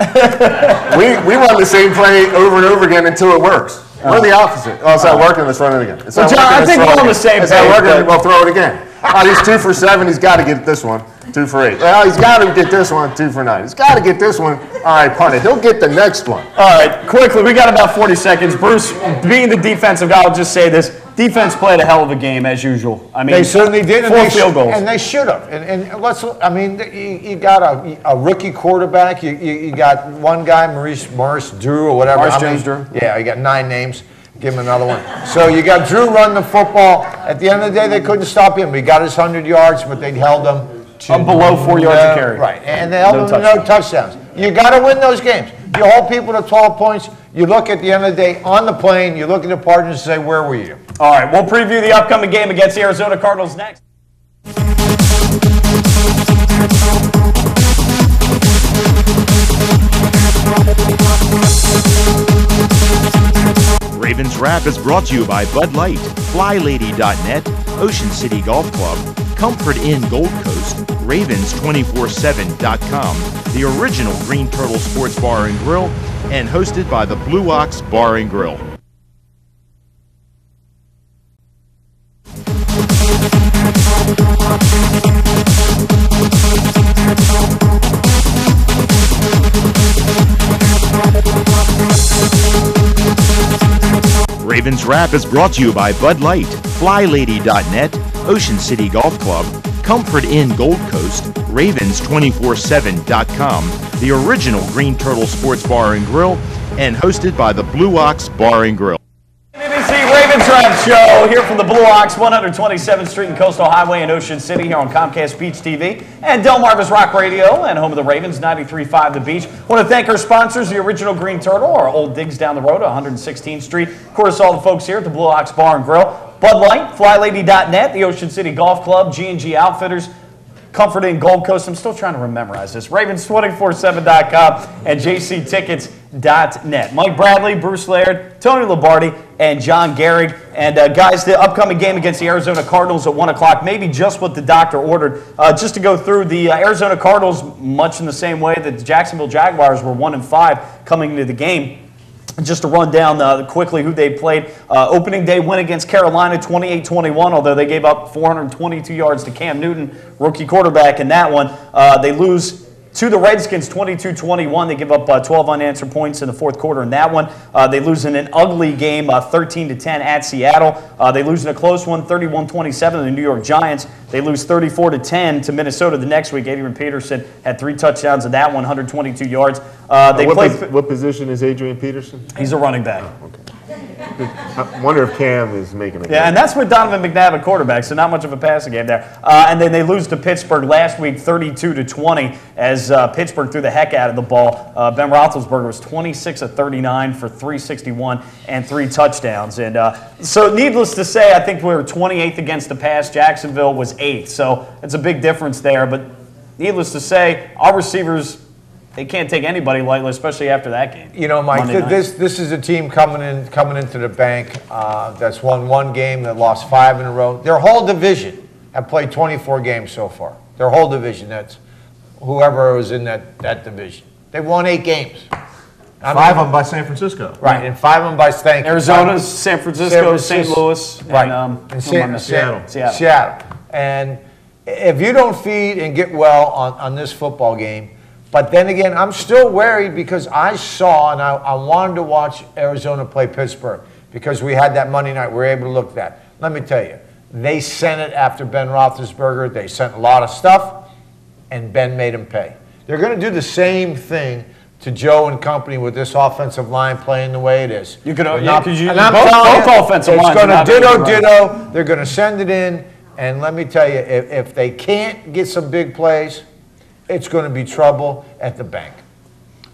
we run the same play over and over again until it works. We're the opposite. Oh, it's not working. Let's run it again. It's not John, working, I think we're on the same page. It's not working. We'll throw it again. Oh, he's 2 for 7. He's got to get this one. 2 for 8. Well, he's got to get this one. 2 for 9. He's got to get this one. All right, punt it. He'll get the next one. All right, quickly. We got about 40 seconds. Bruce, being the defensive guy, I'll just say this. Defense played a hell of a game, as usual. I mean, they certainly did. 4 field goals. And they should have. And let's, I mean, you got a rookie quarterback. You got one guy, Maurice Drew or whatever. Drew. Yeah, you got 9 names. Give him another one. So you got Drew running the football. At the end of the day, they couldn't stop him. He got his 100 yards, but they held him to below 4 yards a carry. Right, and they held him to no touchdowns. You got to win those games. You hold people to 12 points. You look at the end of the day on the plane. You look at the partners and say, "Where were you?" All right, we'll preview the upcoming game against the Arizona Cardinals next. Ravens Wrap is brought to you by Bud Light, FlyLady.net, Ocean City Golf Club, Comfort Inn Gold Coast, Ravens247.com, the original Green Turtle Sports Bar and Grill, and hosted by the Blue Ox Bar and Grill. Ravens Wrap is brought to you by Bud Light, FlyLady.net, Ocean City Golf Club, Comfort Inn Gold Coast, Ravens247.com, the original Green Turtle Sports Bar and Grill, and hosted by the Blue Ox Bar and Grill. ABC Ravens Wrap Show here from the Blue Ox, 127th Street and Coastal Highway in Ocean City here on Comcast Beach TV and Delmarva's Rock Radio and home of the Ravens, 93.5 The Beach. Want to thank our sponsors, the original Green Turtle, our old digs down the road, 116th Street. Of course, all the folks here at the Blue Ox Bar and Grill. Bud Light, FlyLady.net, the Ocean City Golf Club, G&G Outfitters, Comfort Inn Gold Coast. I'm still trying to memorize this. Ravens247.com and JCTickets.net. Mike Bradley, Bruce Laird, Tony Lombardi, and John Gehrig. And guys, the upcoming game against the Arizona Cardinals at 1 o'clock, maybe just what the doctor ordered. Just to go through the Arizona Cardinals, much in the same way that the Jacksonville Jaguars were 1-5 coming into the game. Just to run down quickly who they played. Opening day win against Carolina, 28-21, although they gave up 422 yards to Cam Newton, rookie quarterback in that one. They lose to the Redskins, 22-21. They give up 12 unanswered points in the fourth quarter in that one. They lose in an ugly game, 13-10 at Seattle. They lose in a close one, 31-27 to the New York Giants. They lose 34-10 to Minnesota the next week. Adrian Peterson had 3 touchdowns in that one, 122 yards. What position is Adrian Peterson? He's a running back. Okay. I wonder if Cam is making a Yeah, and that's with Donovan McNabb at quarterback, so not much of a passing game there. And then they lose to Pittsburgh last week, 32-20, as Pittsburgh threw the heck out of the ball. Ben Roethlisberger was 26 of 39 for 361 and 3 touchdowns. And so needless to say, I think we were 28th against the pass. Jacksonville was 8th, so it's a big difference there. But needless to say, our receivers, they can't take anybody lightly, especially after that game. You know, Mike, this is a team coming into the bank that's won 1 game, that lost 5 in a row. Their whole division have played 24 games so far. Their whole division, that's whoever was in that division. They won 8 games. 5 of them by San Francisco. Right, and 5 of them by Arizona, San Francisco, St. Louis, right, and Seattle. And if you don't feed and get well on this football game, but then again, I'm still wary because I saw and I wanted to watch Arizona play Pittsburgh because we had that Monday night. We were able to look at that. Let me tell you, they sent it after Ben Roethlisberger. They sent a lot of stuff, and Ben made them pay. They're going to do the same thing to Joe and company with this offensive line playing the way it is. You could, both offensive lines. It's going to ditto. They're going to send it in, and let me tell you, if they can't get some big plays, it's going to be trouble at the bank.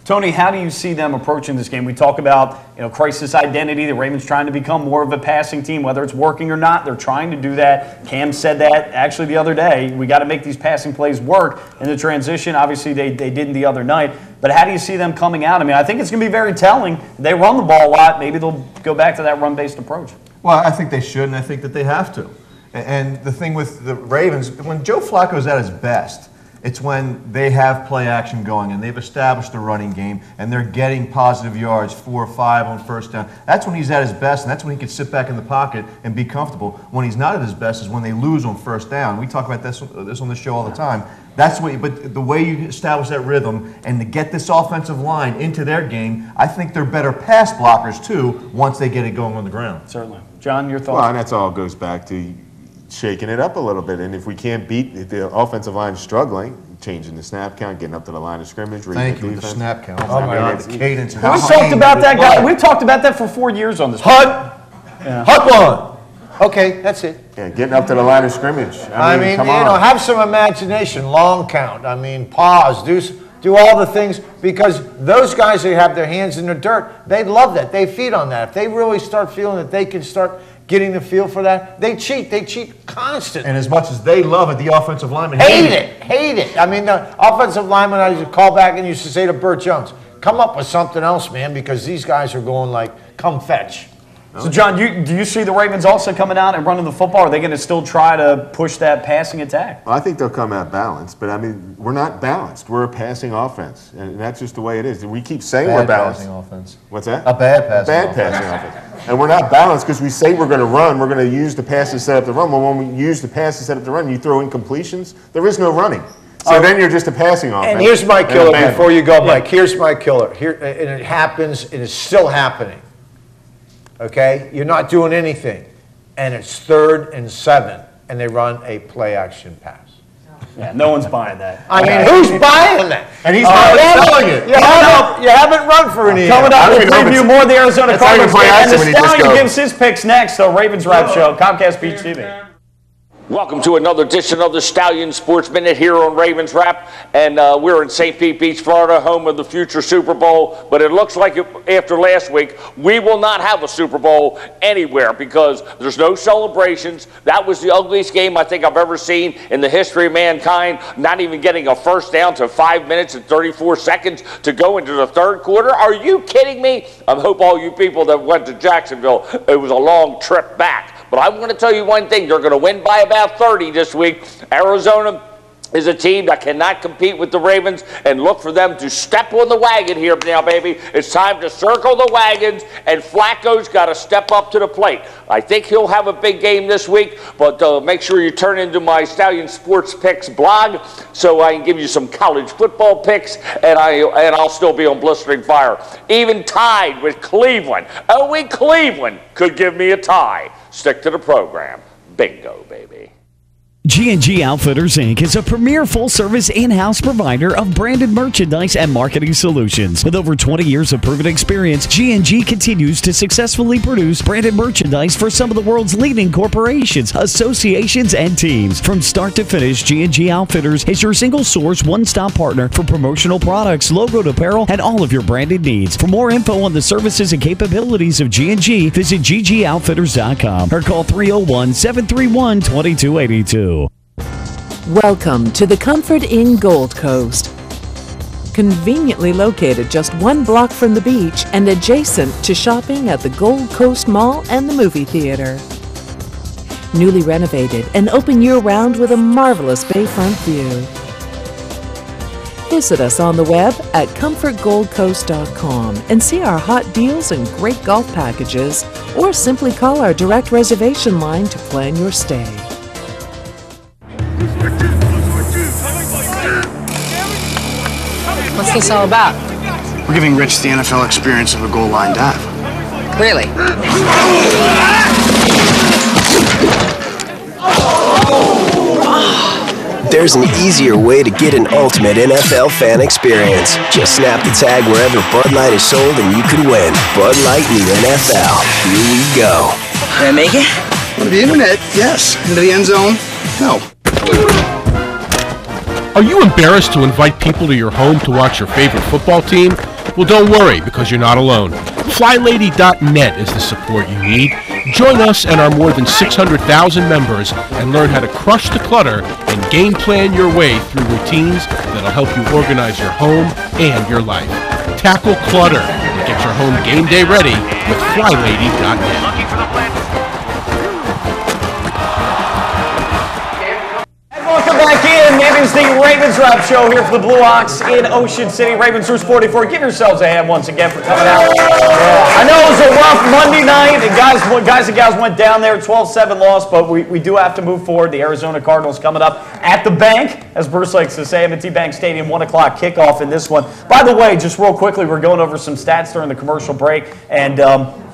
Tony, how do you see them approaching this game? We talk about crisis identity. The Ravens trying to become more of a passing team, whether it's working or not. They're trying to do that. Cam said that actually the other day. We got to make these passing plays work in the transition. Obviously, they didn't the other night. But how do you see them coming out? I mean, I think it's going to be very telling. They run the ball a lot. Maybe they'll go back to that run-based approach. Well, I think they should, and I think that they have to. And the thing with the Ravens, when Joe Flacco's at his best, it's when they have play action going and they've established a running game and they're getting positive yards, 4 or 5 on first down. That's when he's at his best, and that's when he can sit back in the pocket and be comfortable. When he's not at his best is when they lose on first down. We talk about this on the show all the time. That's what. But the way you establish that rhythm and to get this offensive line into their game, I think they're better pass blockers too once they get it going on the ground. Certainly, John, your thoughts? Well, and that's all goes back to shaking it up a little bit. And if we can't beat, if the offensive line is struggling, changing the snap count, getting up to the line of scrimmage, reading Thank you, the snap count. Oh my God, the cadence. We talked about that, guy. We've talked about that for 4 years on this. Hut one. Okay, that's it. Yeah, getting up to the line of scrimmage. I mean come on. Have some imagination. Long count. I mean, pause. Do all the things, because those guys who have their hands in the dirt, they love that. They feed on that. If they really start feeling that they can start getting the feel for that, they cheat. They cheat constantly. And as much as they love it, the offensive linemen hate it. I mean, the offensive lineman, I used to call back and used to say to Burt Jones, come up with something else, man, because these guys are going like, come fetch. So, John, do you see the Ravens also coming out and running the football? Are they going to still try to push that passing attack? Well, I think they'll come out balanced, but I mean, we're not balanced. We're a passing offense, and that's just the way it is. We keep saying we're balanced. Passing offense. What's that? A bad passing offense. And we're not balanced because we say we're going to run. We're going to use the pass to set up the run. But when we use the pass to set up the run, you throw incompletions. There is no running. So then you're just a passing offense. And here's my killer before you go, Mike. Here's my killer. Here, and it happens. It is still happening. okay? You're not doing anything. And it's 3rd and 7, and they run a play-action pass. Yeah, no one's buying that. I mean, who's buying that? And he's not selling it. You haven't run for any. Coming up, we'll preview more of the Arizona Cardinals game. And the when he just Stallion goes. gives his picks next. So Ravens Wrap Show, Comcast Beach TV. Welcome to another edition of the Stallion Sports Minute here on Ravens Wrap, and we're in St. Pete Beach, Florida, home of the future Super Bowl. But it looks like after last week, we will not have a Super Bowl anywhere because there's no celebrations. That was the ugliest game I think I've ever seen in the history of mankind. Not even getting a first down to 5 minutes and 34 seconds to go into the third quarter. Are you kidding me? I hope all you people that went to Jacksonville, it was a long trip back. But I want to tell you one thing, they're going to win by about 30 this week. Arizona is a team that cannot compete with the Ravens, and look for them to step on the wagon here now, baby. It's time to circle the wagons, and Flacco's got to step up to the plate. I think he'll have a big game this week, but make sure you turn into my Stallion Sports Picks blog so I can give you some college football picks, and I'll still be on blistering fire. Even tied with Cleveland. Only Cleveland could give me a tie. Stick to the program. Bingo, baby. G&G Outfitters, Inc. is a premier full-service in-house provider of branded merchandise and marketing solutions. With over 20 years of proven experience, G&G continues to successfully produce branded merchandise for some of the world's leading corporations, associations, and teams. From start to finish, G&G Outfitters is your single-source, one-stop partner for promotional products, logoed apparel, and all of your branded needs. For more info on the services and capabilities of G&G, visit ggoutfitters.com or call 301-731-2282. Welcome to the Comfort Inn Gold Coast. Conveniently located just 1 block from the beach and adjacent to shopping at the Gold Coast Mall and the movie theater. Newly renovated and open year-round with a marvelous bayfront view. Visit us on the web at comfortgoldcoast.com and see our hot deals and great golf packages, or simply call our direct reservation line to plan your stay. What's this all about? We're giving Rich the NFL experience of a goal line dive. Really? There's an easier way to get an ultimate NFL fan experience. Just snap the tag wherever Bud Light is sold and you can win. Bud Light in the NFL. Here we go. Can I make it? On the internet, yes. Into the end zone, no. Are you embarrassed to invite people to your home to watch your favorite football team? Well, don't worry, because you're not alone. FlyLady.net is the support you need. Join us and our more than 600,000 members and learn how to crush the clutter and game plan your way through routines that'll help you organize your home and your life. Tackle clutter and get your home game day ready with FlyLady.net. Welcome back in. It is the Ravens Wrap Show here for the Blue Ox in Ocean City. Ravens Roost 44. Give yourselves a hand once again for coming out. I know it was a rough Monday night. And guys and gals went down there. 12-7 loss, but we do have to move forward. The Arizona Cardinals coming up at the bank, as Bruce likes to say, M&T Bank Stadium, 1 o'clock kickoff in this one. By the way, just real quickly, we're going over some stats during the commercial break. And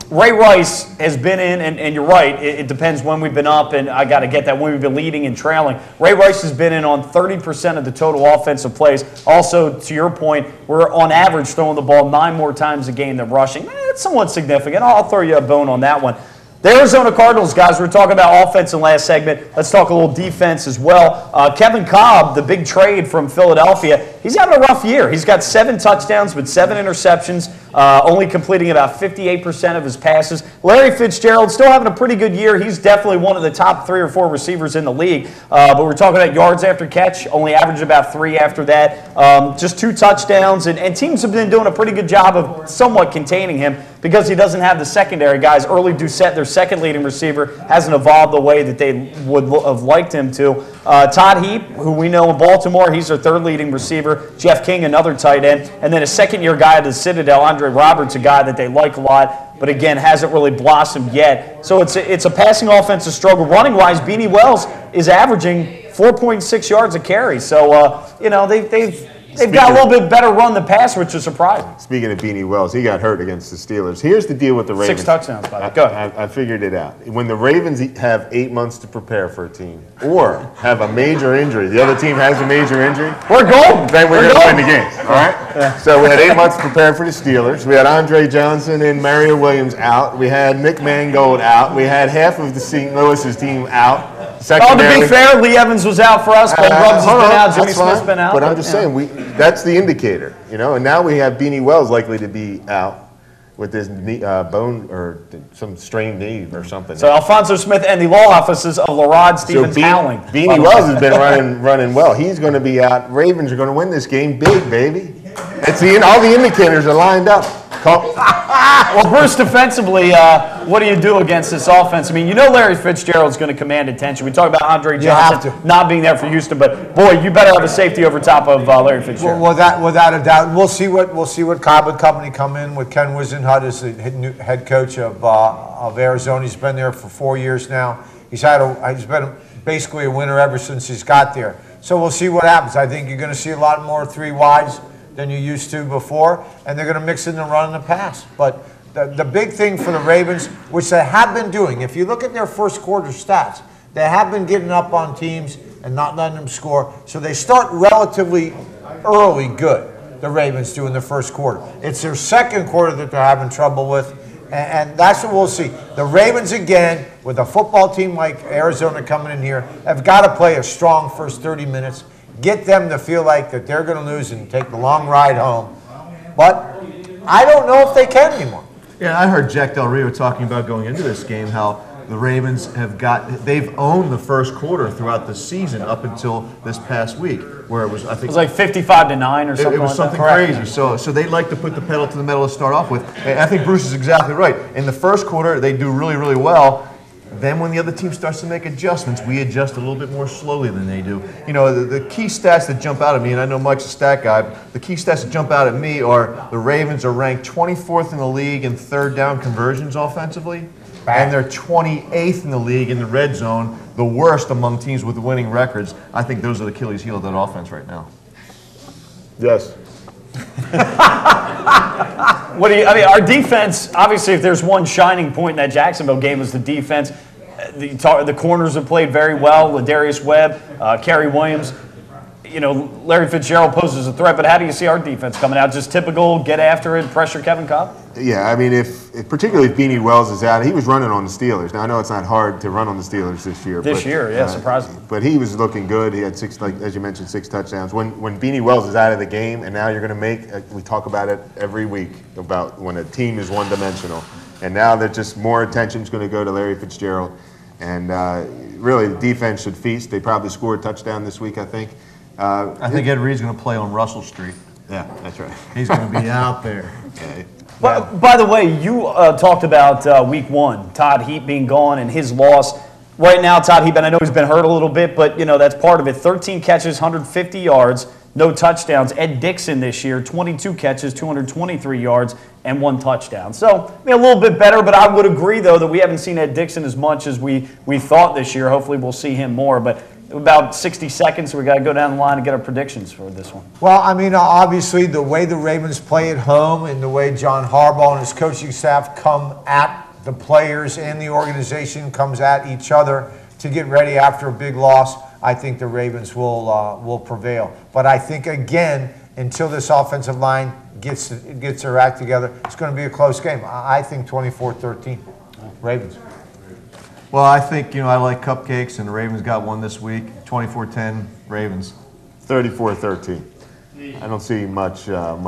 Ray Rice has been in, and you're right, it depends when we've been up, and I got to get that, when we've been leading and trailing. Ray Rice has been in on 30% of the total offensive plays. Also, to your point, we're on average throwing the ball 9 more times a game than rushing. It's somewhat significant. I'll throw you a bone on that one. The Arizona Cardinals, guys, we're talking about offense in last segment. Let's talk a little defense as well. Kevin Cobb, the big trade from Philadelphia, he's having a rough year. He's got 7 touchdowns but 7 interceptions, only completing about 58% of his passes. Larry Fitzgerald still having a pretty good year. He's definitely one of the top 3 or 4 receivers in the league. But we're talking about yards after catch, only averaged about 3 after that. Just 2 touchdowns, and teams have been doing a pretty good job of somewhat containing him because he doesn't have the secondary guys. Early Doucette, their second leading receiver, hasn't evolved the way that they would have liked him to. Todd Heap, who we know in Baltimore, he's their 3rd leading receiver. Jeff King, another tight end. And then a second-year guy at the Citadel, Andre Roberts, a guy that they like a lot, but again, hasn't really blossomed yet. So it's a passing offensive struggle. Running-wise, Beanie Wells is averaging 4.6 yards a carry. So, they've They've got a little bit better run than pass, which is surprising. Speaking of Beanie Wells, he got hurt against the Steelers. Here's the deal with the Ravens. 6 touchdowns, by the way. Go ahead. I figured it out. When the Ravens have 8 months to prepare for a team, or have a major injury, the other team has a major injury, we're golden. Then we're going to win the game. All right. Yeah. So we had 8 months to prepare for the Steelers. We had Andre Johnson and Mario Williams out. We had Nick Mangold out. We had half of the St. Louis's team out. Oh, to be fair, Lee Evans was out for us. Cole Grubbs has been out. Jimmy Smith's been out. But I'm just saying, that's the indicator, And now we have Beanie Wells likely to be out with this knee, bone or some strained knee or something. So Alfonso Smith and the law offices of Larod Stevens howling. Beanie Wells has been running well. He's going to be out. Ravens are going to win this game big, baby. All the indicators are lined up. Well, Bruce, defensively, what do you do against this offense? I mean, Larry Fitzgerald's going to command attention. We talk about Andre Johnson not being there for Houston, but boy, you better have a safety over top of Larry Fitzgerald. Well, without a doubt, we'll see what Cobb and company come in with. Ken Wisenhut as the head coach of Arizona. He's been there for 4 years now. He's been basically a winner ever since he's got there. So we'll see what happens. I think you're going to see a lot more 3 wides than you used to before, and they're going to mix in the run and the pass. But the big thing for the Ravens, which they have been doing, if you look at their first quarter stats, they have been getting up on teams and not letting them score. So they start relatively early good, the Ravens do in the first quarter. It's their second quarter that they're having trouble with, and that's what we'll see. The Ravens, again, with a football team like Arizona coming in here, have got to play a strong first 30 minutes, get them to feel like that they're going to lose and take the long ride home. But I don't know if they can anymore. Yeah, I heard Jack Del Rio talking about going into this game how the Ravens they've owned the first quarter throughout the season up until this past week, where it was, I think it was like 55-9 or something. It was something crazy. So they like to put the pedal to the metal to start off with. And I think Bruce is exactly right. In the first quarter, they do really, really well. Then when the other team starts to make adjustments, we adjust a little bit more slowly than they do. The key stats that jump out at me, and I know Mike's a stat guy, but the key stats that jump out at me are the Ravens are ranked 24th in the league in third down conversions offensively, and they're 28th in the league in the red zone, the worst among teams with winning records. I think those are the Achilles heel of that offense right now. Yes. Our defense, obviously, if there's one shining point in that Jacksonville game, was the defense. The corners have played very well. Ladarius Webb, Kerry Williams. Larry Fitzgerald poses a threat, but how do you see our defense coming out? Just typical, get after it, pressure Kevin Cobb? Yeah, particularly if Beanie Wells is out, he was running on the Steelers. Now, I know it's not hard to run on the Steelers this year. Surprisingly. But he was looking good. He had as you mentioned, 6 touchdowns. When Beanie Wells is out of the game, and now you're going to make, we talk about it every week, about when a team is one-dimensional. And now that just more attention is going to go to Larry Fitzgerald. And really, the defense should feast. They probably scored a touchdown this week, I think. I think Ed Reed's going to play on Russell Street. Yeah, that's right. He's going to be out there. Okay. But by the way, you talked about week 1, Todd Heap being gone and his loss. Right now, Todd Heap, and I know he's been hurt a little bit, but that's part of it. 13 catches, 150 yards, no touchdowns. Ed Dixon this year, 22 catches, 223 yards, and 1 touchdown. So a little bit better, but I would agree, though, that we haven't seen Ed Dixon as much as we thought this year. Hopefully we'll see him more. But about 60 seconds, so we got to go down the line and get our predictions for this one. Well, obviously, the way the Ravens play at home and the way John Harbaugh and his coaching staff come at the players and the organization comes at each other to get ready after a big loss, I think the Ravens will prevail. But I think, again, until this offensive line gets their act together, it's going to be a close game. I think 24-13, Ravens. Well, I think, I like cupcakes, and the Ravens got one this week. 24-10, Ravens. 34-13. I don't see much of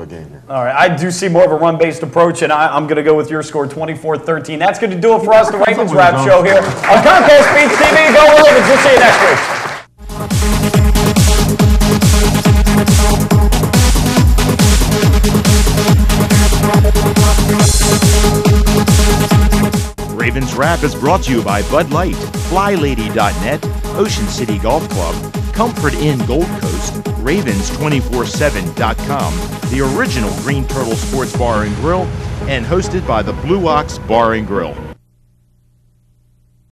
a game here. All right, I do see more of a run-based approach, and I'm going to go with your score, 24-13. That's going to do it for us, the Ravens Wrap Show here on Comcast Speech TV. Go Ravens. We'll see you next week. Ravens Wrap is brought to you by Bud Light, FlyLady.net, Ocean City Golf Club, Comfort Inn Gold Coast, Ravens247.com, the original Green Turtle Sports Bar and Grill, and hosted by the Blue Ox Bar and Grill.